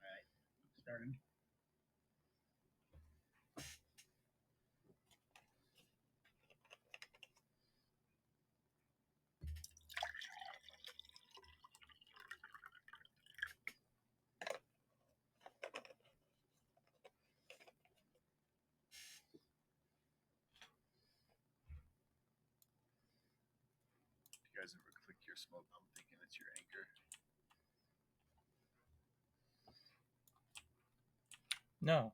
Alright, started. You guys ever click your smoke? I'm thinking it's your anchor. No.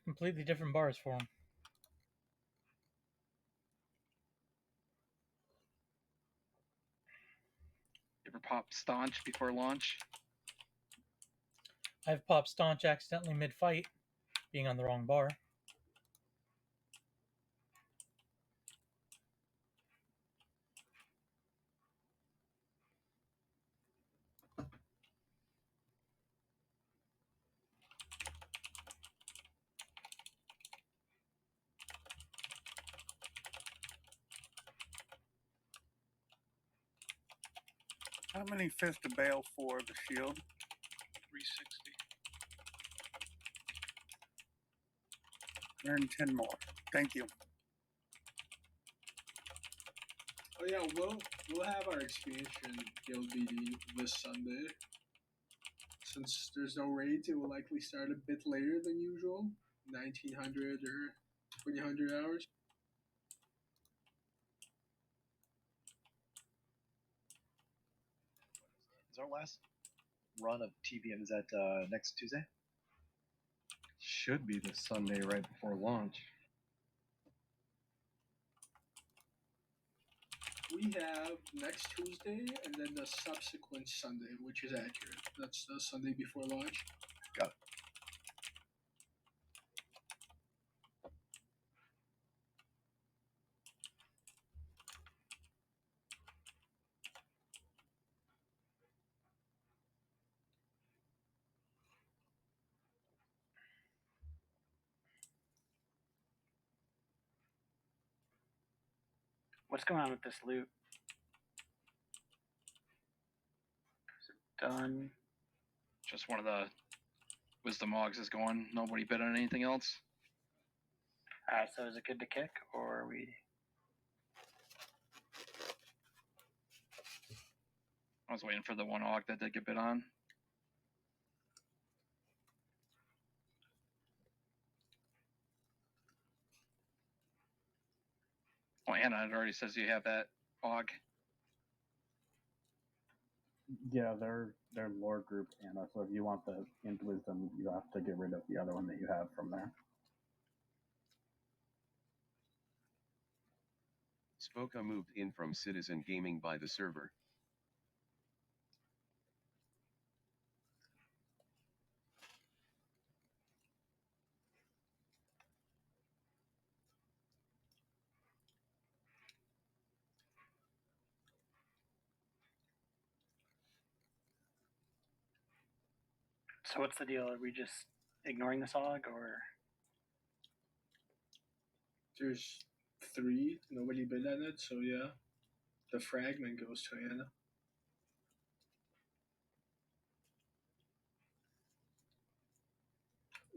Completely different bars for him. You ever pop staunch before launch? I've popped staunch accidentally mid-fight, being on the wrong bar. How many fists to bail for the shield? 360. 110 more. Thank you. Oh yeah, we'll have our expansion guild meeting this Sunday. Since there's no raids, it will likely start a bit later than usual, 1900 or 2000 hours. Is our last run of TBM is that next Tuesday? Should be the Sunday right before launch. We have next Tuesday and then the subsequent Sunday, which is accurate. That's the Sunday before launch. Got it. What's going on with this loot? Is it done? Just one of the wisdom logs is going. Nobody bid on anything else. Alright, so is it good to kick, or are we... I was waiting for the one og that did get bid on. Oh, Anna, it already says you have that og. Yeah, they're lore group, Anna. So if you want the int wisdom, you have to get rid of the other one that you have from there. Spoka moved in from Citizen Gaming by the server. So what's the deal? Are we just ignoring this og, or... There's 3. Nobody bid on it, so yeah. The fragment goes to Anna.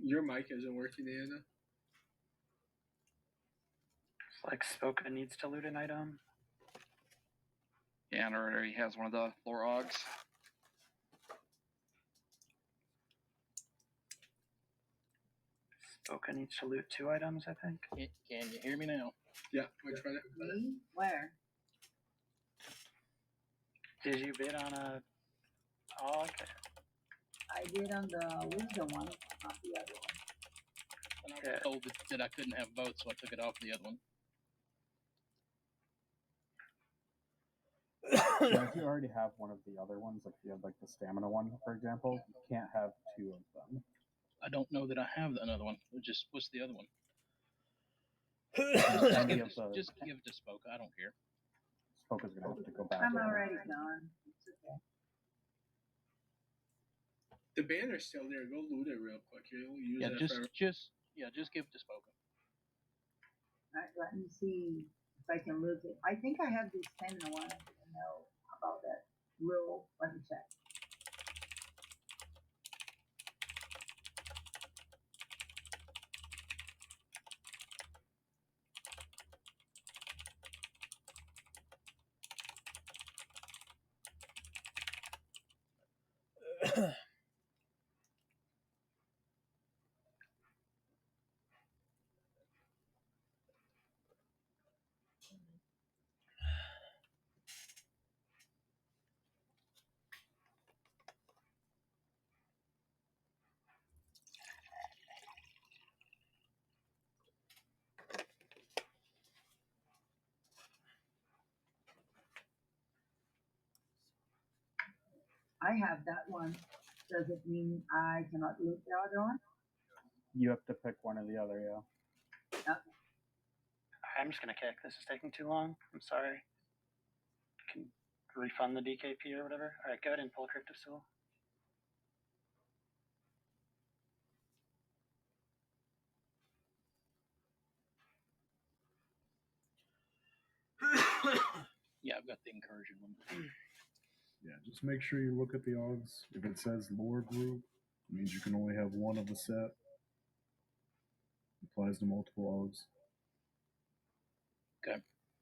Your mic isn't working, Anna. It's like Spoka needs to loot an item. Yeah, and already has one of the lore ogs. Spoka needs to loot 2 items, I think. Can you hear me now? Yeah, which one? Me? Where? Did you bid on a og? I did on the wisdom one, not the other one. And I was told that I couldn't have both, so I took it off the other one. Yeah, if you already have one of the other ones, like if you have like the stamina one, for example, you can't have 2 of them. I don't know that I have another one. Just what's the other one? Just give it to Spoke. I don't care. Spoka's gonna have to go back. I'm already done. It's okay. The banner's still there. Go loot it real quick. You'll use Yeah, that just forever. just give it to Spoke. Alright, let me see if I can lose it. I think I have the stamina one. I didn't know about that rule. Let me check. I have that one. Does it mean I cannot loot the other one? You have to pick one or the other, yeah. Okay. I'm just gonna kick. This is taking too long. I'm sorry. Can refund the DKP or whatever. Alright, go ahead and pull Crypto Soul. Yeah, I've got the incursion one. Yeah, just make sure you look at the odds. If it says lore group, it means you can only have one of the set. Applies to multiple odds. Okay,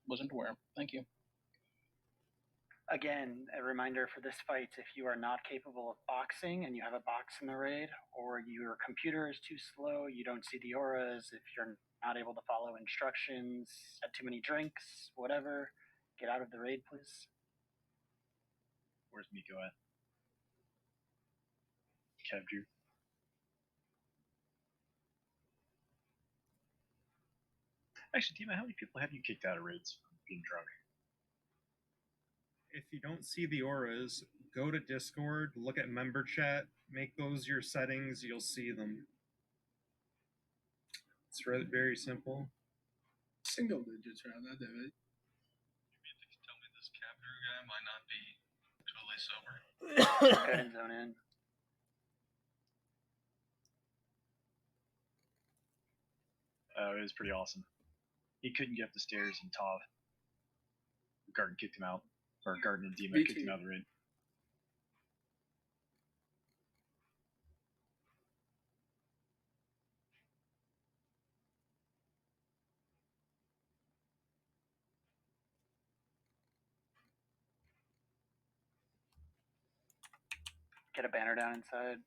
wasn't aware. Thank you. Again, a reminder for this fight, if you are not capable of boxing and you have a box in the raid, or your computer is too slow, you don't see the auras, if you're not able to follow instructions, had too many drinks, whatever, get out of the raid, please. Where's Miko at? Kev Drew. Actually, Dima, how many people have you kicked out of raids from being drunk? If you don't see the auras, go to Discord, look at member chat, make those your settings, you'll see them. It's very simple. Single digits around that, David. Tell me this Capner guy might not be totally sober. Go ahead and zone in. It was pretty awesome. He couldn't get up the stairs, and Tov, Garden kicked him out, or Garden and Dima kicked him out of the raid. Get a banner down inside.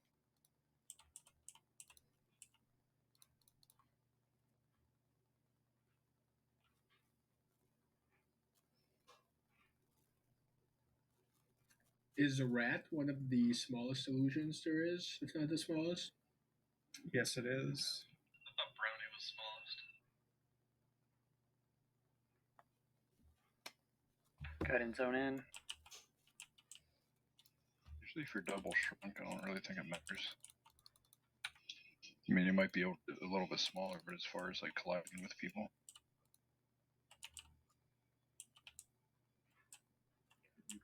Is a rat one of the smallest illusions there is, if not the smallest? Yes, it is. I thought Brownie was smallest. Go ahead and zone in. Usually for double shrunk, I don't really think it matters. I mean, it might be a little bit smaller, but as far as like colliding with people.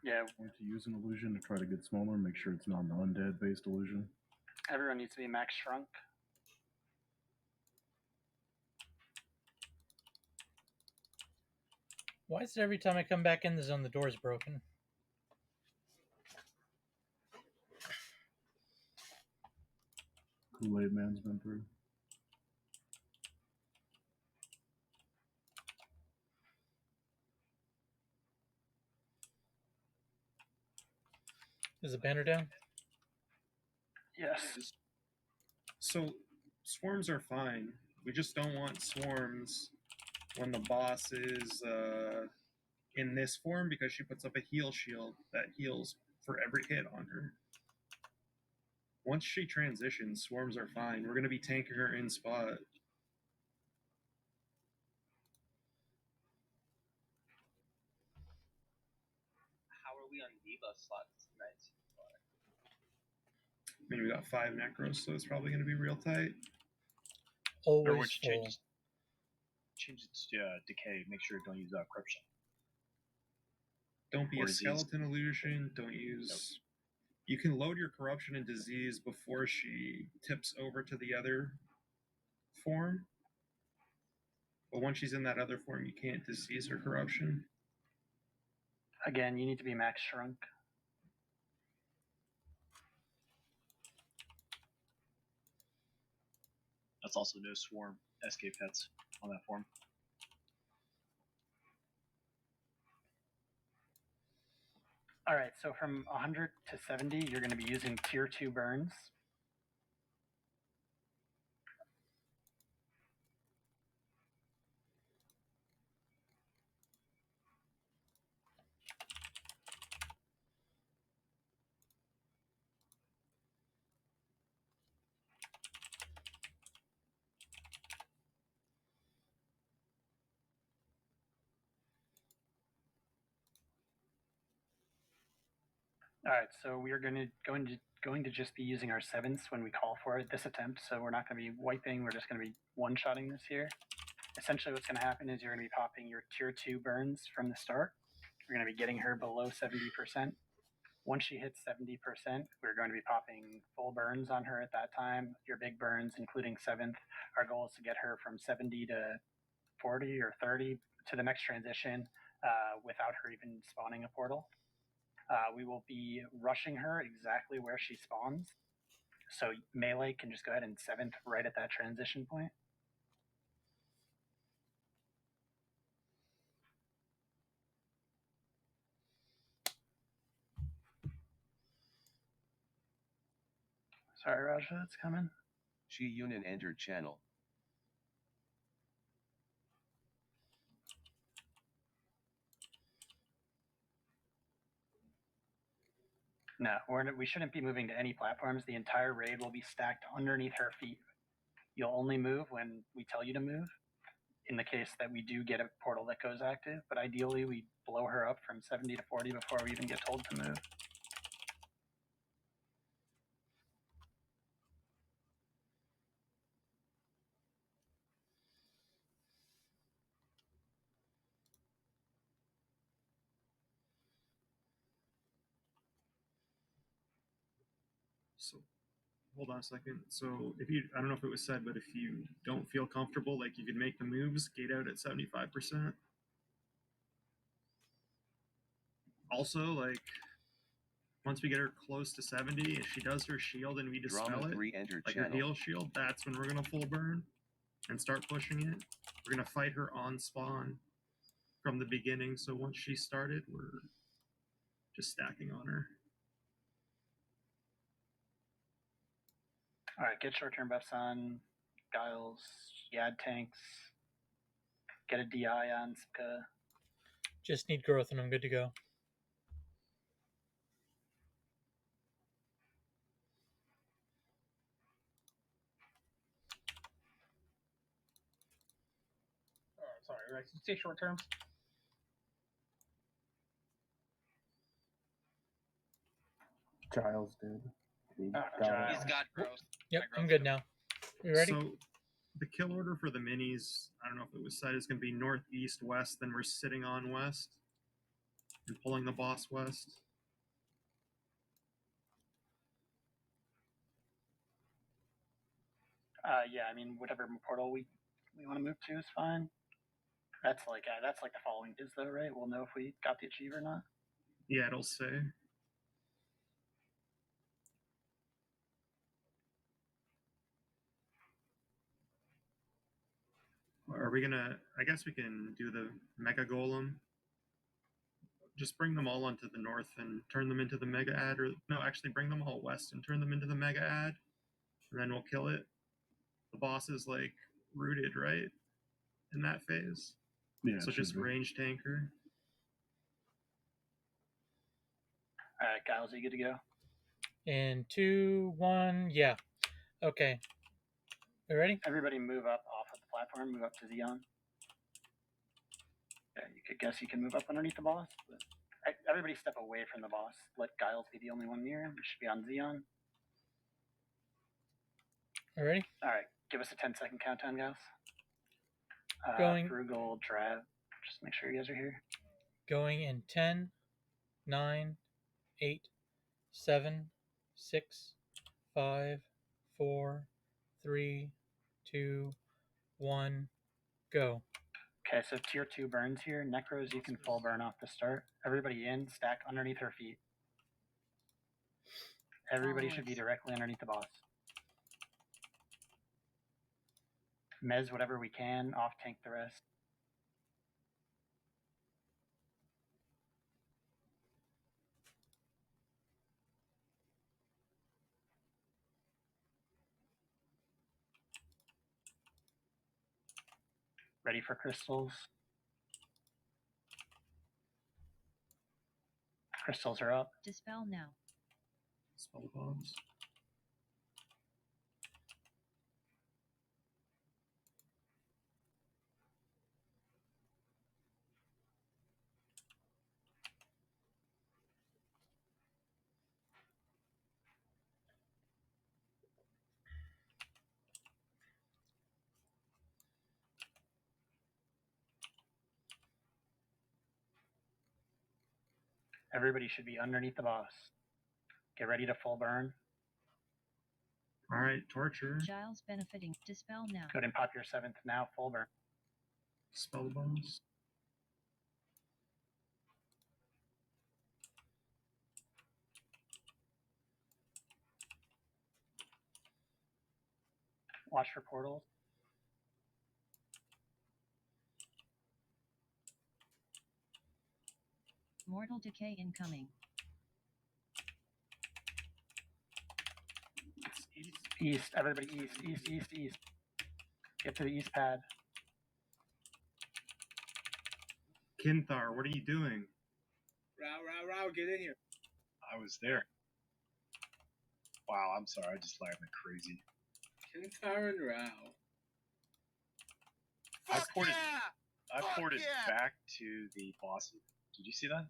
Yeah. Want to use an illusion to try to get smaller, make sure it's not an undead based illusion. Everyone needs to be max shrunk. Why is it every time I come back in the zone, the door is broken? Kool-Aid Man's been through. Is the banner down? Yes. So, swarms are fine. We just don't want swarms when the boss is in this form, because she puts up a heal shield that heals for every hit on her. Once she transitions, swarms are fine. We're going to be tanking her in spot. How are we on debuff slots tonight? I mean, we got 5 necros, so it's probably going to be real tight. Always Or which full. change it to decay. Make sure you don't use corruption. Don't be Or a disease. skeleton illusion. Don't use. Nope. You can load your corruption and disease before she tips over to the other form. But once she's in that other form, you can't disease her corruption. Again, you need to be max shrunk. That's also no swarm SK pets on that form. All right, so from 100 to 70, you're going to be using tier 2 burns. All right, so we are going to just be using our 7s when we call for it this attempt. So we're not going to be wiping. We're just going to be one-shotting this here. Essentially, what's going to happen is you're going to be popping your tier 2 burns from the start. You're going to be getting her below 70%. Once she hits 70%, we're going to be popping full burns on her at that time. Your big burns, including 7th. Our goal is to get her from 70 to 40 or 30 to the next transition without her even spawning a portal. We will be rushing her exactly where she spawns. So melee can just go ahead and 7th right at that transition point. Sorry, Raja, it's coming. She Yunin entered channel. No, we shouldn't be moving to any platforms. The entire raid will be stacked underneath her feet. You'll only move when we tell you to move. in the case that we do get a portal that goes active, but ideally we blow her up from 70 to 40 before we even get told to move. So hold on a second. So if you, I don't know if it was said, but if you don't feel comfortable, like you could make the moves, gate out at 75%. Also, like once we get her close to 70, if she does her shield and we dispel Drama it, 3 entered like her channel. heal shield, that's when we're gonna full burn and start pushing it. We're gonna fight her on spawn from the beginning. So once she started, we're just stacking on her. All right, get short-term buffs on Giles, Yad tanks, get a DI on Ska. Just need growth and I'm good to go. Oh, sorry, Rex. Did you say short terms? Giles did. He Oh, got Giles. it. He's got growth. Yep, I'm good now. You ready? So the kill order for the minis, I don't know if it was said, is going to be northeast, west, then we're sitting on west and pulling the boss west. Yeah, I mean whatever portal we want to move to is fine. That's like the following is though, right? We'll know if we got the achieve or not. Yeah, it'll say. Are we gonna, I guess we can do the Mega Golem. Just bring them all onto the north and turn them into the Mega Ad, or no, actually bring them all west and turn them into the Mega Ad, and then we'll kill it. The boss is like rooted, right? In that phase. Yeah. So just range tanker. All right, Giles, are you good to go? In 2, 1, yeah. Okay. We ready? Everybody move up off of the platform, move up to Xeon. Yeah, you could guess you can move up underneath the boss, but everybody step away from the boss. Let Giles be the only one near him. He should be on Xeon. You ready? All right, give us a 10-second countdown, Giles. Going. Frugal, Trav, just make sure you guys are here. Going in 10, 9, 8, 7, 6, 5, 4, 3, 2, 1, go. Okay, so tier 2 burns here. Necros, you can full burn off the start. Everybody in, stack underneath her feet. Everybody should be directly underneath the boss. Mez whatever we can, off tank the rest. Ready for crystals. Crystals are up. Dispel now. Spell the bombs. Everybody should be underneath the boss. Get ready to full burn. All right, torture. Giles benefiting. Dispel now. Go ahead and pop your 7th now, full burn. Spell the bombs. Watch for portals. Mortal decay incoming. East, everybody east. Get to the east pad. Kinthar, what are you doing? Row, get in here. I was there. Wow, I'm sorry. I just lagged like crazy. Kinthar and Row. I ported yeah! back to the boss. Did you see that?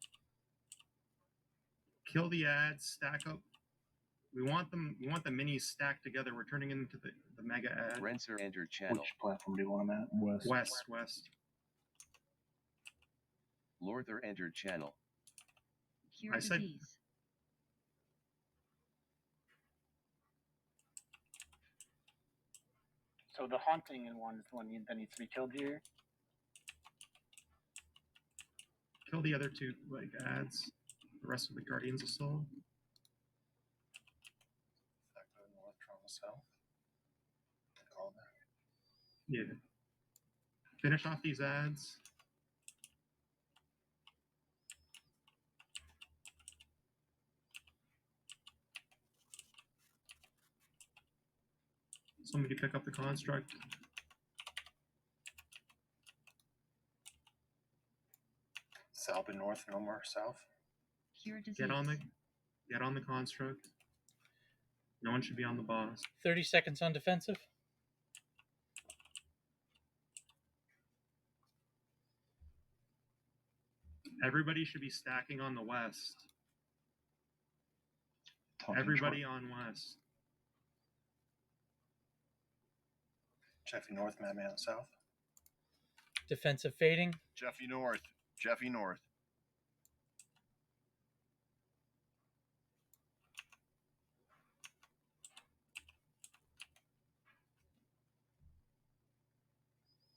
Kill the ads, stack up. We want them. We want the minis stacked together. We're turning into the mega ad. Renser entered channel. Which platform do you want them at? West. Lorther entered channel. Cure I said- disease. So the haunting one is the one that needs to be killed here. Kill the other two like ads. The rest of the Guardians of Soul. Echo North, Trauma South. Call that. Yeah. Finish off these ads. Somebody pick up the construct. South and North, no more South. Cure disease. Get on the construct. No one should be on the boss. 30 seconds on defensive. Everybody should be stacking on the west. Talking Everybody short. on west. Jeffy North, Madman South. Defensive fading. Jeffy North. Jeffy North.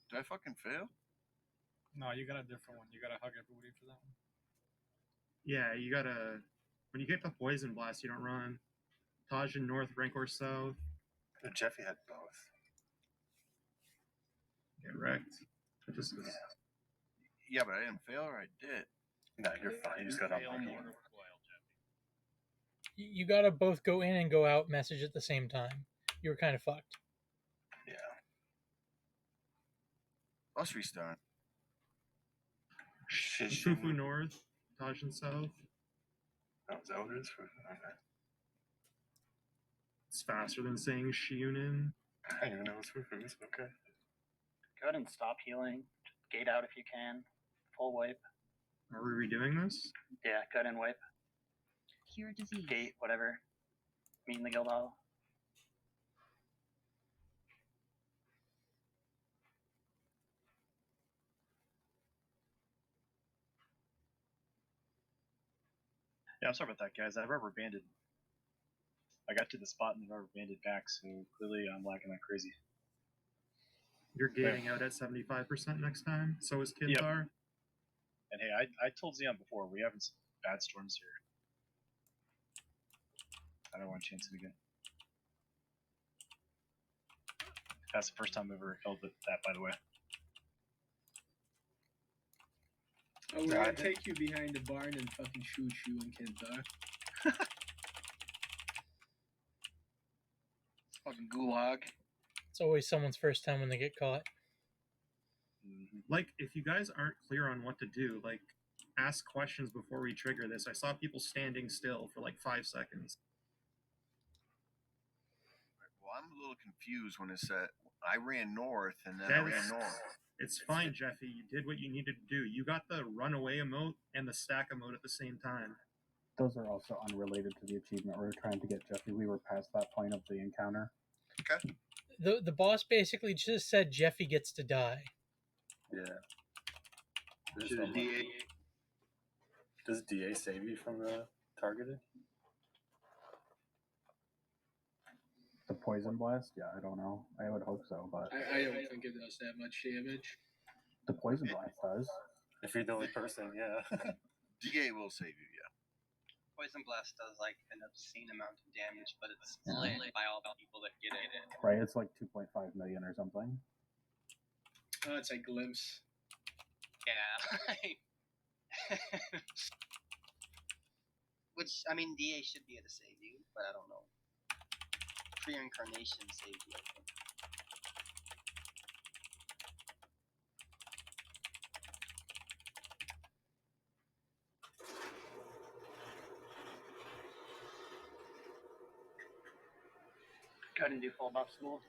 Did I fucking fail? No, you got a different one. You gotta hug everybody for that one. Yeah, you gotta. When you get the poison blast, you don't run. Tajin North, Rancor South. Jeffy had both. Get wrecked. It just is. Yeah, but I didn't fail or I did. No, you're fine. You just got up. You gotta both go in and go out message at the same time. You were kind of fucked. Yeah. Let's restart. Fufu North, Tajin South. Oh, is that what it is? Okay. It's faster than saying Shiunin. I don't even know what's Fufu is. Okay. Go ahead and stop healing. Gate out if you can. Full wipe. Are we redoing this? Yeah, go ahead and wipe. Cure disease. Gate, whatever. Meet in the guild hall. Yeah, I'm sorry about that, guys. I rubber banded. I got to the spot and the rubber banded back, so clearly I'm lagging like crazy. You're gating out at 75% next time. So is Kintar. And hey, I told Xeon before, we having some bad storms here. I don't want to chance it again. That's the first time I've ever held that, by the way. Oh, we're gonna take you behind the barn and fucking shoot you and Kintar. Fucking gulag. It's always someone's first time when they get caught. Like, if you guys aren't clear on what to do, like, ask questions before we trigger this. I saw people standing still for like 5 seconds. Well, I'm a little confused when it said I ran north and then I ran north. It's fine, Jeffy. You did what you needed to do. You got the runaway emote and the stack emote at the same time. Those are also unrelated to the achievement we were trying to get, Jeffy. We were past that point of the encounter. Okay. The boss basically just said Jeffy gets to die. Yeah. Does DA save you from the targeted? The poison blast? Yeah, I don't know. I would hope so, but I don't think it does that much damage. the poison blast does. If you're the only person, yeah. DA will save you, yeah. Poison Blast does like an obscene amount of damage, but it's split by all the people that get it. Right, it's like 2.5 million or something. Oh, it's a glimpse. Yeah. Which, I mean, DA should be able to save you, but I don't know. Pre-incarnation saved you, I think. Go ahead and do full buff school.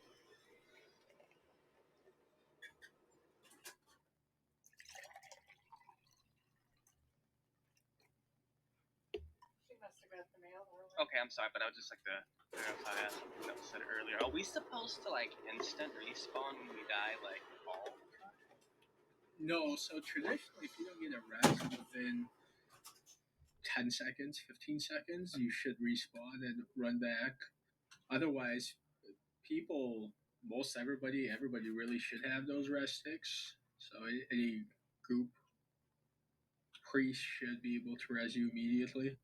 sorry, but I would just like to clarify something that was said earlier. Are we supposed to like instant respawn when we die, like all the time? No, so traditionally, if you don't get a rest within 10 seconds, 15 seconds, you should respawn and run back. Otherwise, everybody really should have those rest sticks. So any group priest should be able to res you immediately.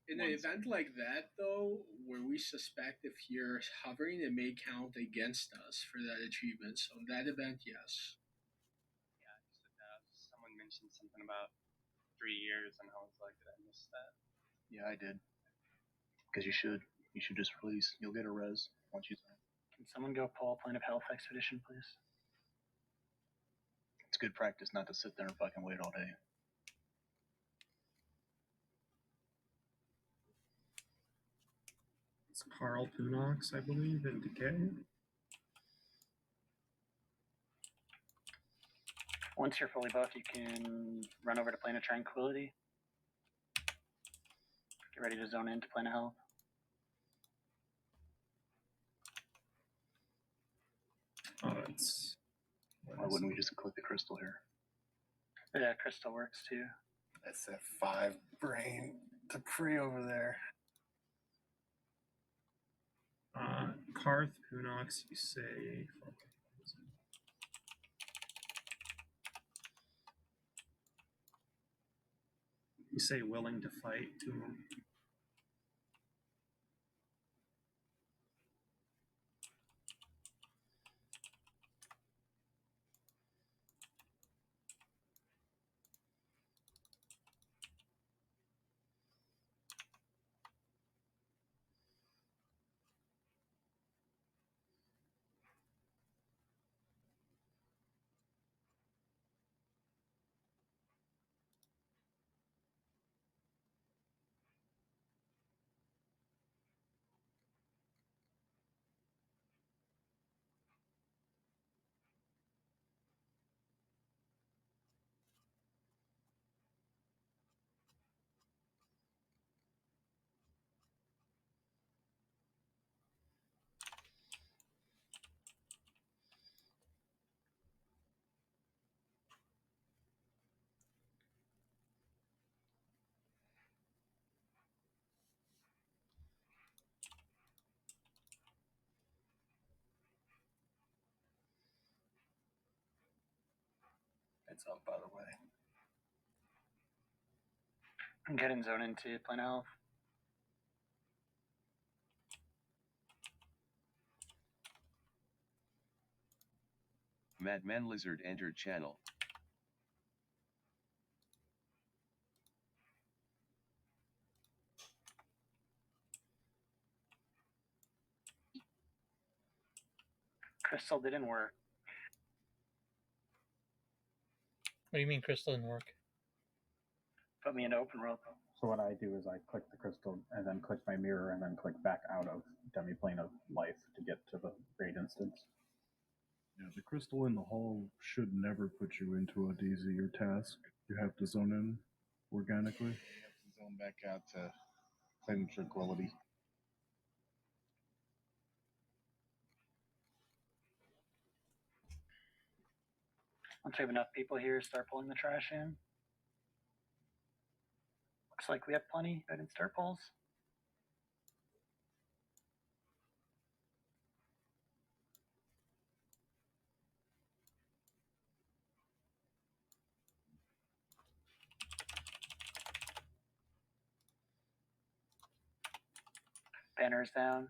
In an event like that, though, where we suspect if you're hovering, it may count against us for that achievement. So in that event, yes. Yeah, someone mentioned something about 3 years, and I was like, did I miss that? Yeah, I did. Because you should just release. You'll get a res once you sign. Can someone go pull a Plane of Health expedition, please? It's good practice not to sit there and fucking wait all day. It's Carl Punox, I believe, in Decay. Once you're fully buffed, you can run over to Plane of Tranquility. Get ready to zone into Plane of Health. Why wouldn't we just click the crystal here? Yeah, crystal works too. That's that 5 brain to pre over there. Karth Punox, you say. You say willing to fight to him. It's up, by the way. I'm getting zone into Plane of Health. Madman Lizard entered channel. Crystal didn't work. What do you mean crystal didn't work? Put me into open rope. So what I do is I click the crystal and then click my mirror and then click back out of demi-plane of life to get to the raid instance. Yeah, the crystal in the hall should never put you into a DZ or task. You have to zone in organically. You have to zone back out to claim tranquility. Once we have enough people here, start pulling the trash in. Looks like we have plenty. Go ahead and start pulls. Banners down.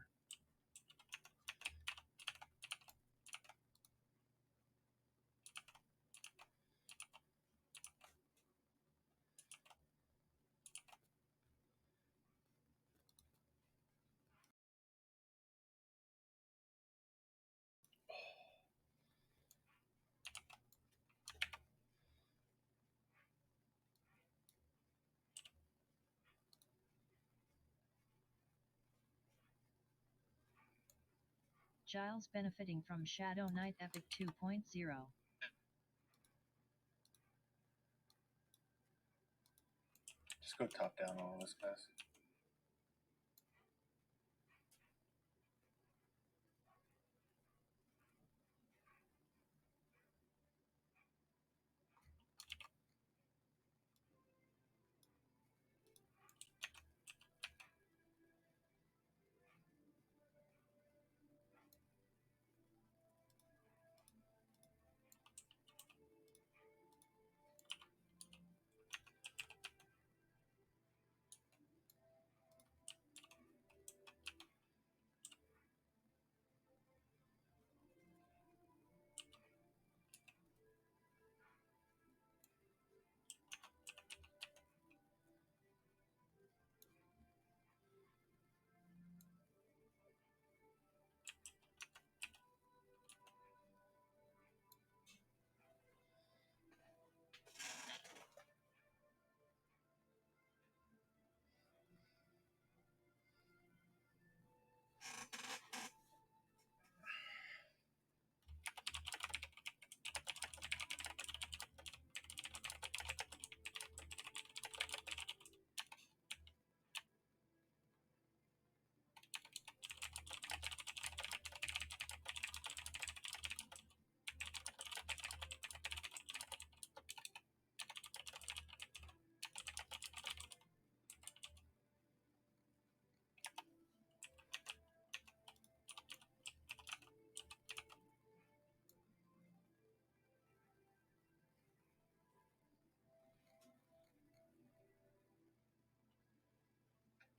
Giles benefiting from Shadow Knight Epic 2.0. Just Just go top down on all this, guys.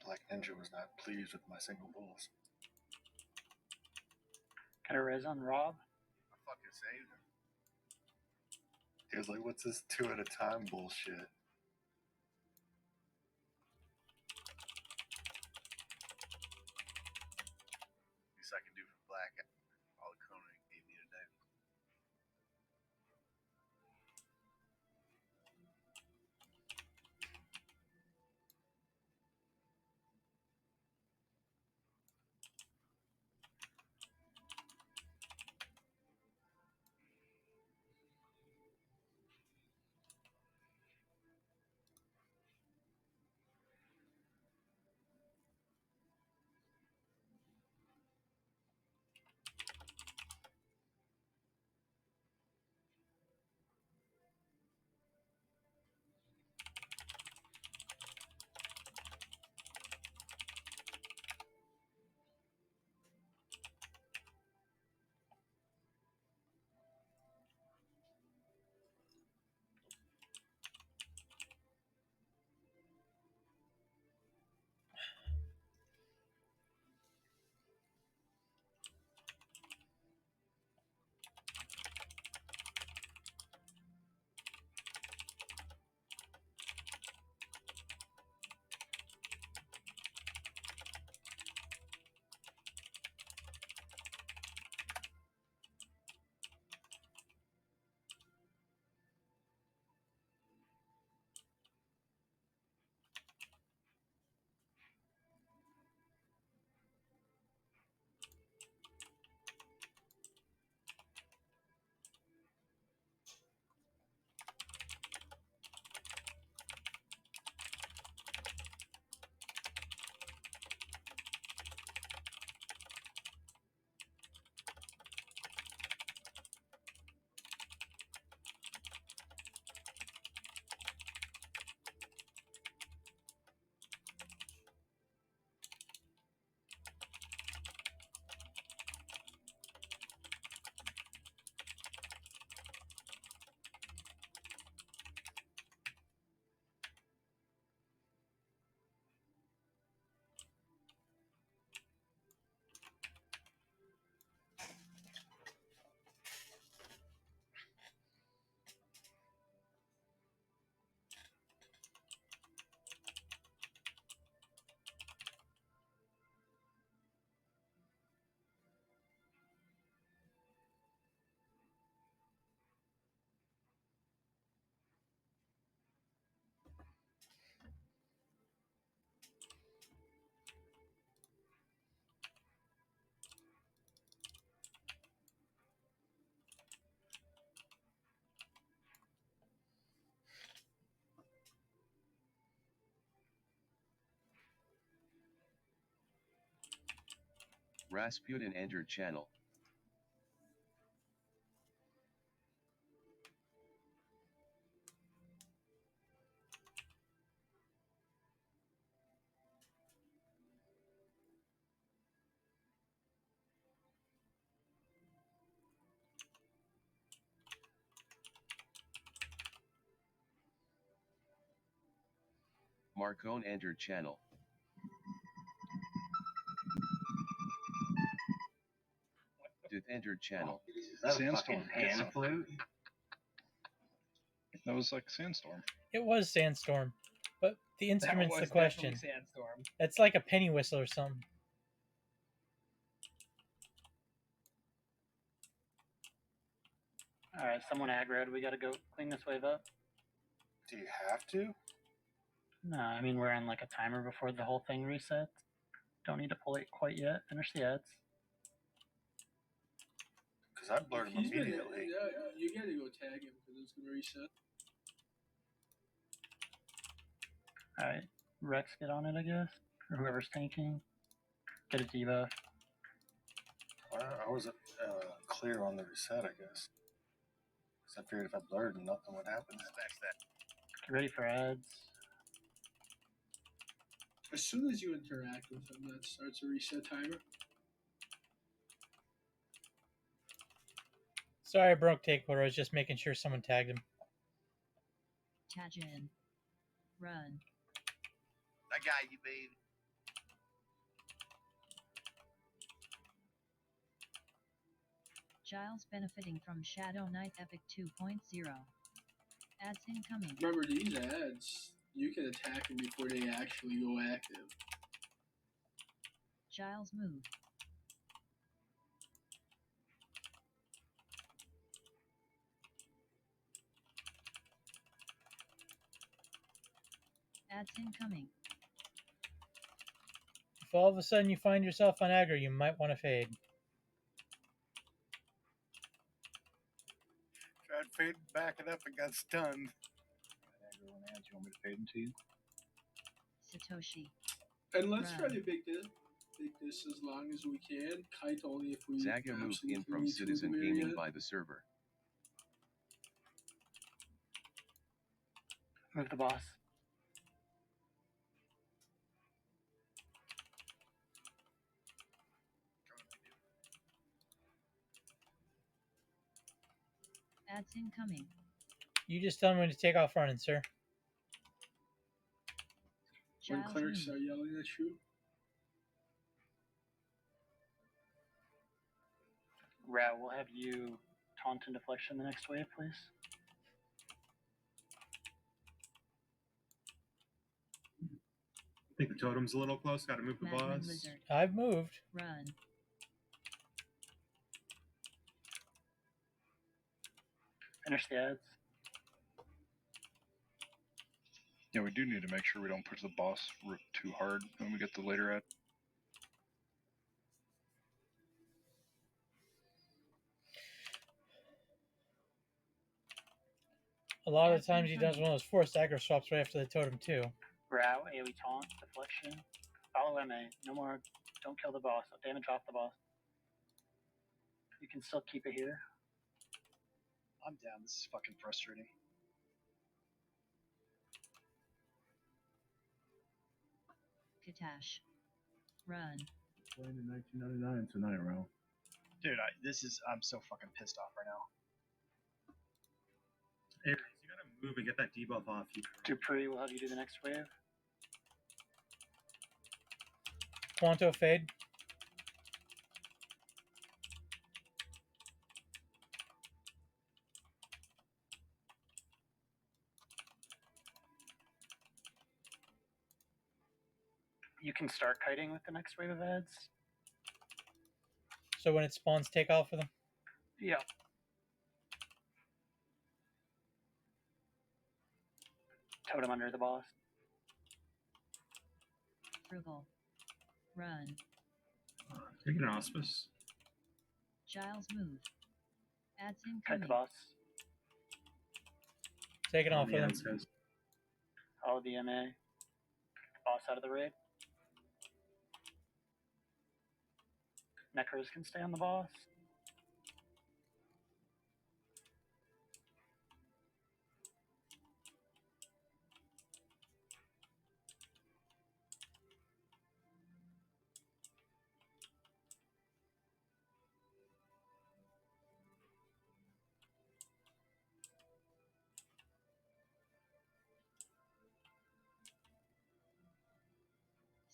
Black Ninja was not pleased with my single bulls. Got a res on Rob? I fucking saved him. He was like, what's this 2 at a time bullshit? Least I can do for black. All Conan gave me today. Rasputin entered channel. Marcone entered channel. Did entered channel. Is that a Sandstorm. fucking pan flute? That was like Sandstorm. It was Sandstorm, but the instrument's was the question. definitely Sandstorm. It's like a penny whistle or something. Alright, someone aggroed. We gotta go clean this wave up. Do you have to? No, I mean, we're on like a timer before the whole thing resets. Don't need to pull it quite yet. Finish the ads. Because I blurred him He's been, immediately. yeah, you gotta go tag him because it's gonna reset. Alright, Rex, get on it, I guess. Or whoever's tanking. Get a debuff. I was clear on the reset, I guess. Because I figured if I blurred, nothing would happen. Get ready for ads. As soon as you interact with him, that starts a reset timer. Sorry I broke takeover. I was just making sure someone tagged him. Tajin. Run. I got you, baby. Giles benefiting from Shadow Knight Epic 2.0. Ads incoming. Remember, these ads, you can attack them before they actually go active. Giles move. Ads incoming. If all of a sudden you find yourself on aggro, you might want to fade. Tried fading back it up and got stunned. Aggro and ads, you want me to fade into you? Satoshi. And let's try Run. to make this as long as we can. Kite only if we Zaga moved in absolutely from need to Citizen move Gaming yet. by the server. Move the boss. Ads incoming. You just tell me when to take off running, sir. When Giles clerics move. are yelling at you. Rat, we'll have you taunt and deflection the next wave, please. I think the totem's a little close. Gotta move the Madman boss. Lizard. I've moved. Run. Finish the ads. Yeah, we do need to make sure we don't push the boss too hard when we get the later ad. A lot of the times he does one of those forced aggro swaps right after the totem too. Rat, AoE taunt, deflection. Follow MA. No more. Don't kill the boss. Don't damage off the boss. You can still keep it here. I'm down. This is fucking frustrating. Katash. Run. Playing in 1999 tonight, Ro. Dude, I'm so fucking pissed off right now. Aries, you gotta move and get that debuff off you. Dupree will have you do the next wave. Quanto fade. You can start kiting with the next wave of ads. So when it spawns, take off with them. Yeah. Totem under the boss. Frugal. Run. Taking an auspice. Giles move. Ads Kite the incoming. boss. Take it off with them. Follow the MA. Boss out of the raid. Necros can stay on the boss.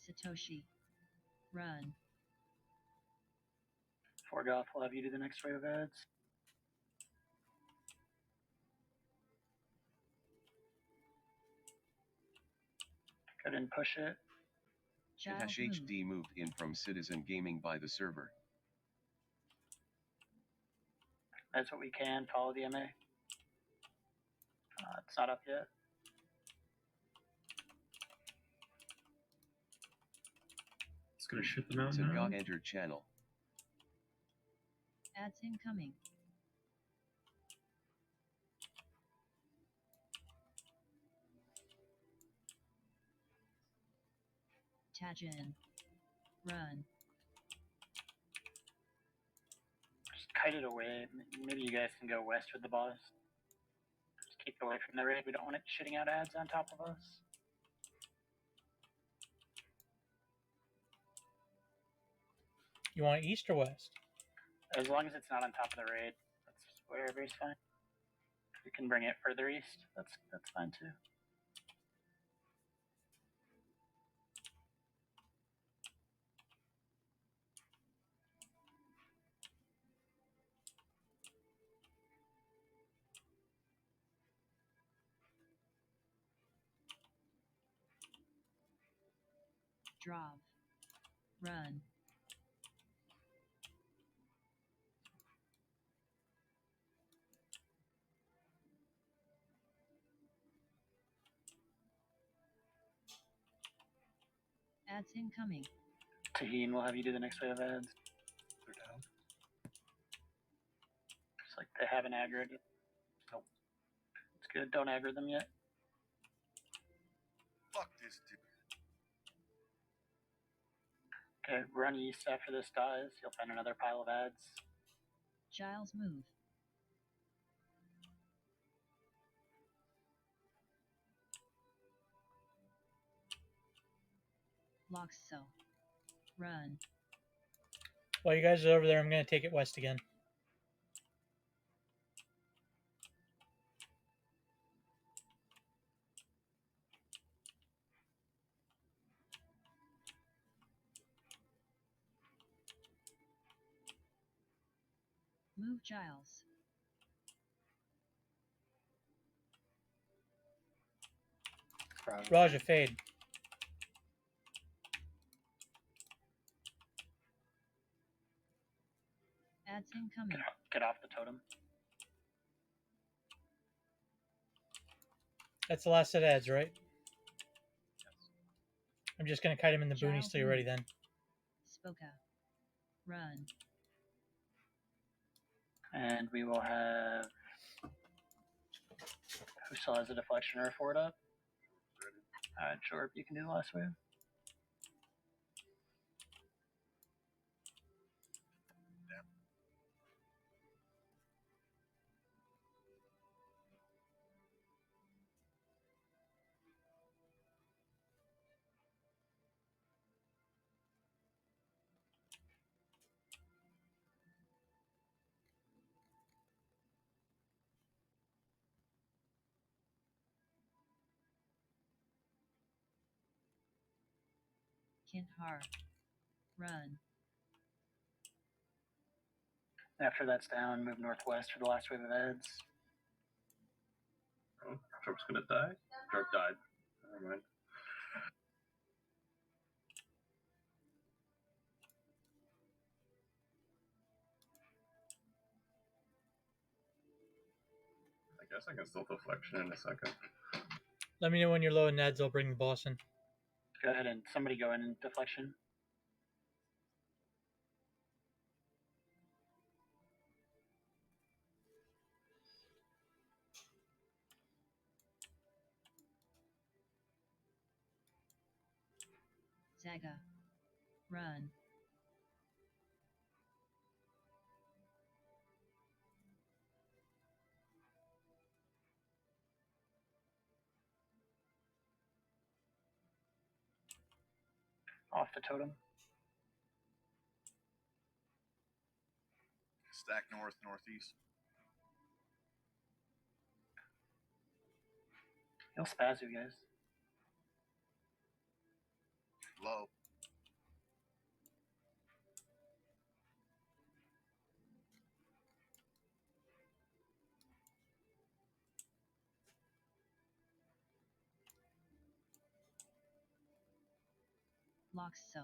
Satoshi. Run. Forgoth will have you do the next wave of ads. Go ahead and push it. Giles move. HD moved in from Citizen Gaming by the server. That's what we can. Follow the MA. It's not up yet. It's gonna ship them out now. Saga entered channel. Ads incoming. Tajin. Run. Just kite it away. Maybe you guys can go west with the boss. Just keep away from the raid. We don't want it shitting out ads on top of us. You want east or west? As long as it's not on top of the raid, that's wherever's fine. You can bring it further east. That's fine too. Drop. Run. Ads incoming. Taheen will have you do the next wave of ads. They're down. It's like they haven't aggroed yet. Nope. It's good. Don't aggro them yet. Fuck this dude. Okay, run east after this dies. You'll find another pile of ads. Giles move. Loxo. Run. While you guys are over there, I'm going to take it west again. Move Giles. Raja, fade. Ads incoming. Get off the totem. That's the last set of ads, right? I'm just going to kite him in the boonies till you're ready then. Spoka. Run. And we will have... Who still has a deflection or a forward up? Alright, sure. You can do the last wave. Kinhar. Run. After that's down, move northwest for the last wave of ads. Oh, Jorp's gonna die? Jorp died. Never mind. I guess I can still deflection in a second. Let me know when you're low in ads. I'll bring the boss in. Go ahead and somebody go in deflection. Zaga. Run. off the totem. Stack north, northeast. He'll spaz you guys. Low. Locks so.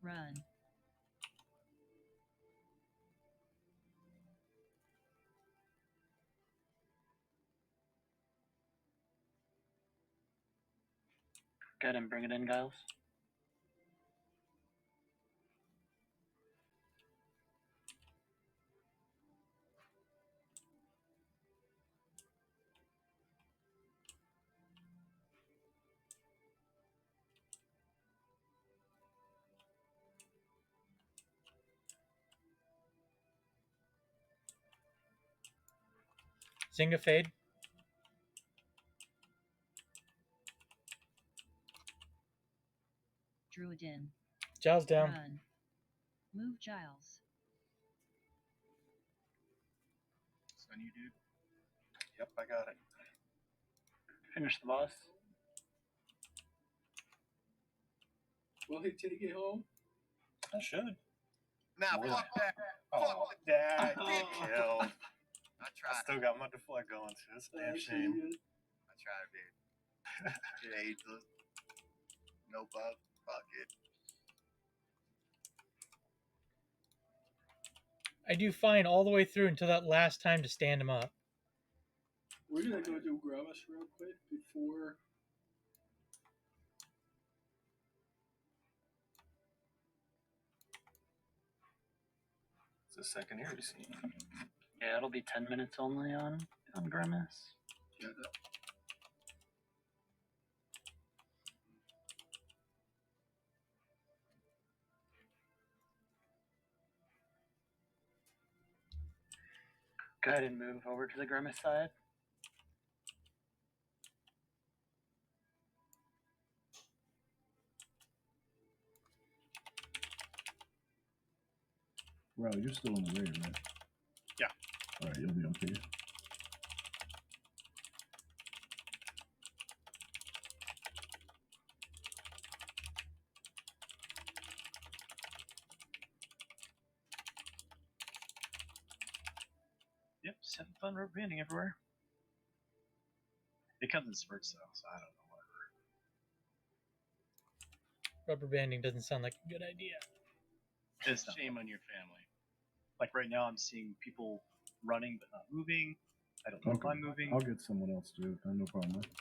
Run. Go ahead and bring it in, Giles. Zynga fade. Druid in. Giles down. Run. Move Giles. Stun you, dude. Yep, I got it. Finish the boss. Will he take it home? I should. Nah, More fuck than- that. Oh, Fuck that that. get killed. I I tried. still got my deflect going, so it's a damn shame. I tried, dude. It ageless. No bug. Fuck it. I do fine all the way through until that last time to stand him up. We're gonna go do Gravis real quick before. It's a secondary scene. Yeah, it'll be 10 minutes only on Grimace. Yeah. Go ahead and move over to the Grimace side. Wow, you're still in the raid, right? Yeah. Alright, you'll be okay. Yep, just having fun rubber banding everywhere. It comes in spurts though, so I don't know, whatever. Rubber banding doesn't sound like a good idea. It's not shame on your family. Like right now, I'm seeing people running but not moving. I don't know if I'm moving. I'll get someone else to do it. I have no problem with it.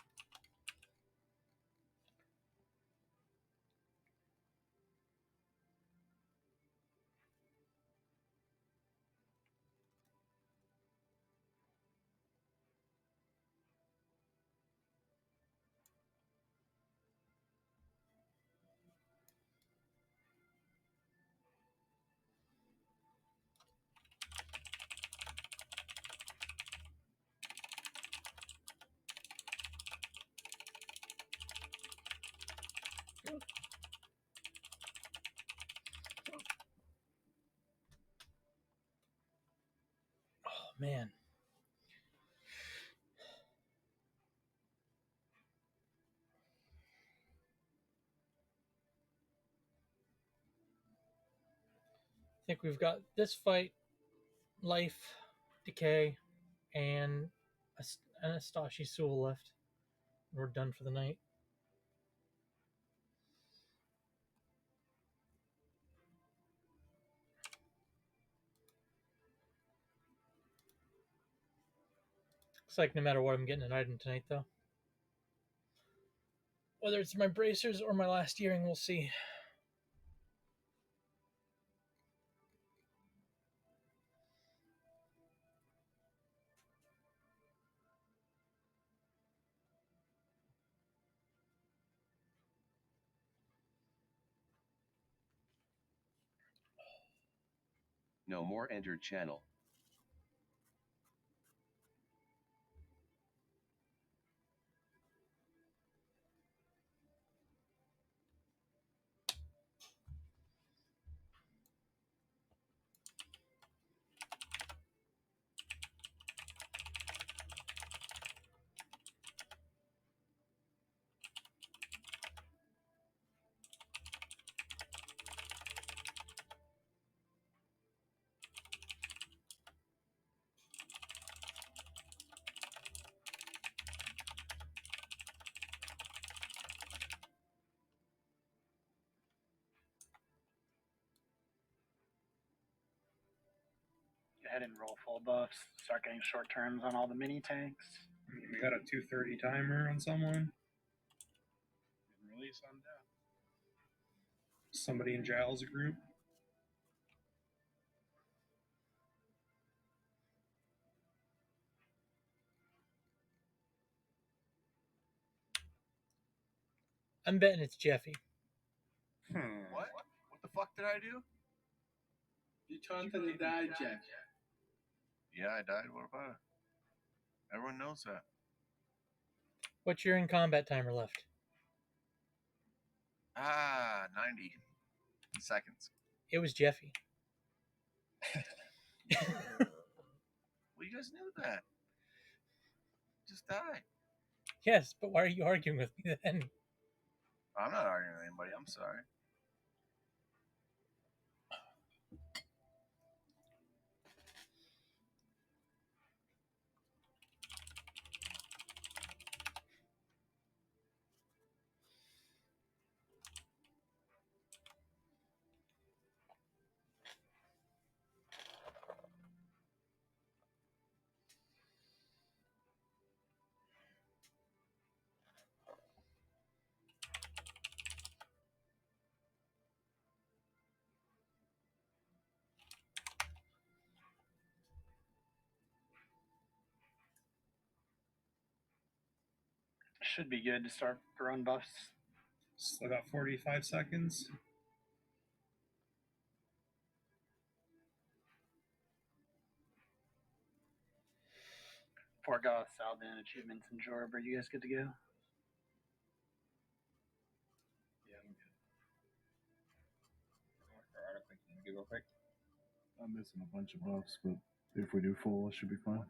Oh man. I think we've got this fight, life, decay, and Anastashi Sewell left. We're done for the night. Looks like no matter what, I'm getting an item tonight, though. Whether it's my bracers or my last earring, we'll see. No more entered channel. ahead and roll full buffs. Start getting short terms on all the mini tanks. We got a 2:30 timer on someone. Release on death. Somebody in Giles' group. I'm betting it's Jeffy. What? What the fuck did I do? You taunted and died, Jack. Yeah, I died. What about it? Everyone knows that. What's your in combat timer left? 90 seconds. It was Jeffy. Well, you guys knew that. Just died. Yes, but why are you arguing with me then? I'm not arguing with anybody. I'm sorry. Should be good to start throwing buffs. Still got 45 seconds. Forgoth, Salvin, achievements, and Jorb. Are you guys good to go? Yeah, I'm good. Real quick. I'm missing a bunch of buffs, but if we do full, it should be fine.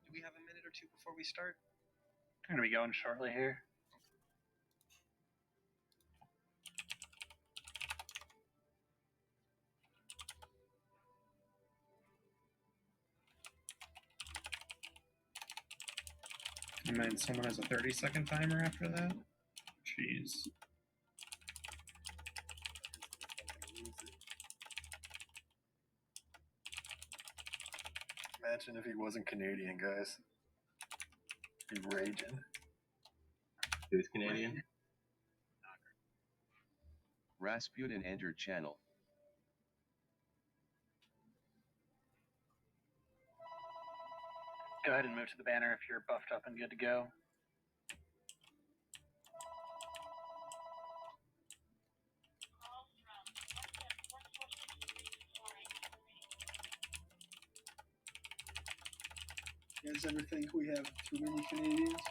Do we have a minute or two before we start? I'm going to be going shortly here. And then someone has a 30-second timer after that? Jeez. Imagine if he wasn't Canadian, guys. He'd be raging. Who's Canadian? Rasputin entered channel. Go ahead and move to the banner if you're buffed up and good to go. You guys ever think we have too many Canadians?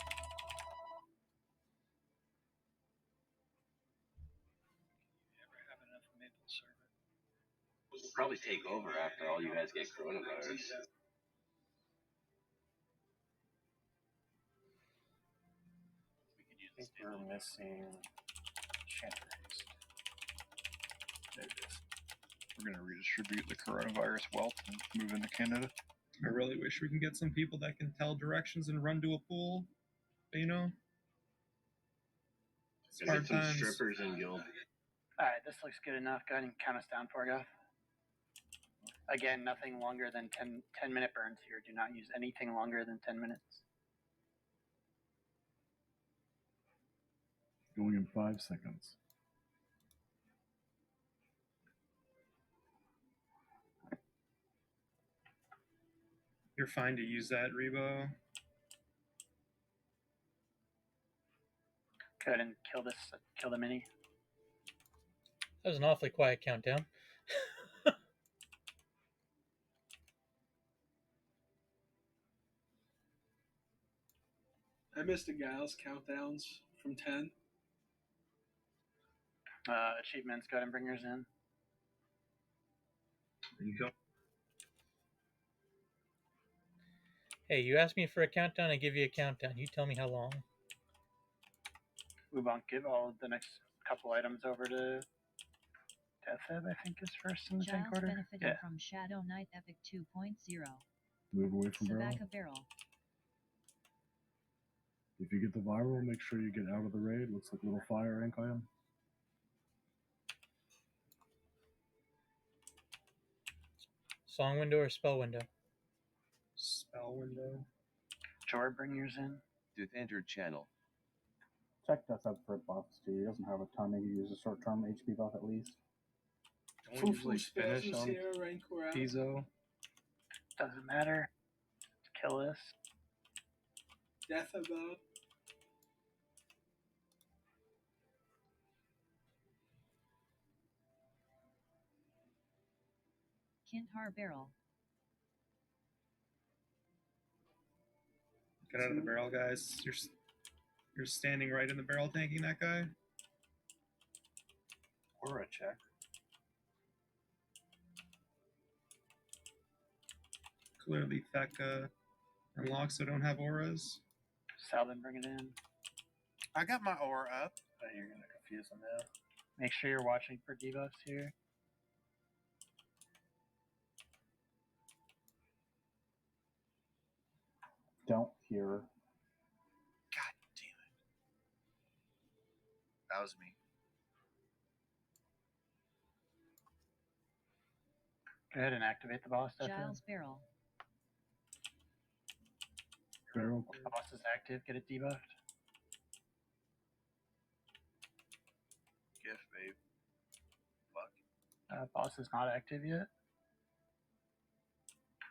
We'll probably take over after all you guys get coronavirus. I think we're missing Chanter's. There it is. We're going to redistribute the coronavirus wealth and move into Canada. I really wish we can get some people that can tell directions and run to a pool. But, you know, Get some strippers in guild. Alright, this looks good enough. Go ahead and count us down, Forgoth. Again, nothing longer than 10-minute burns here. Do not use anything longer than 10 minutes. Going in 5 seconds. You're fine to use that, Rebo. Go ahead and kill the mini. That was an awfully quiet countdown. I missed the Giles countdowns from 10. Achievements, go ahead and bring yours in. There you go. Hey, you asked me for a countdown, I give you a countdown. You tell me how long. We won't give all the next couple items over to Deathhead, I think, is first in the tank Giles order. benefiting Yeah. from Shadow Knight Epic 2.0. Move away from barrel. Sabaka Barrel. If you get the viral, make sure you get out of the raid. Looks like a little fire ink item. Song window or spell window? Spell window. Jorbringer's in. Dith entered channel. Check Deathhead for buffs too. He doesn't have a ton. He uses a short-term HP buff at least. Don't we usually finish Spasms on here, rank or out. Pizzo? Doesn't matter. Kill this. Death about. Kintar Barrel. Get out of the barrel, guys. You're standing right in the barrel tanking that guy. Or a check. Clearly, Theka and Loxo don't have auras. Salvin, bring it in. I got my aura up. Oh, you're gonna confuse them now. Make sure you're watching for debuffs here. Don't hear. God damn it. That was me. Go ahead and activate the boss. Giles Barrel. Barrel. Boss is active. Get it debuffed. Gift, babe. Fuck. Boss is not active yet.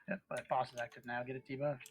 Yep, but boss is active now. Get it debuffed.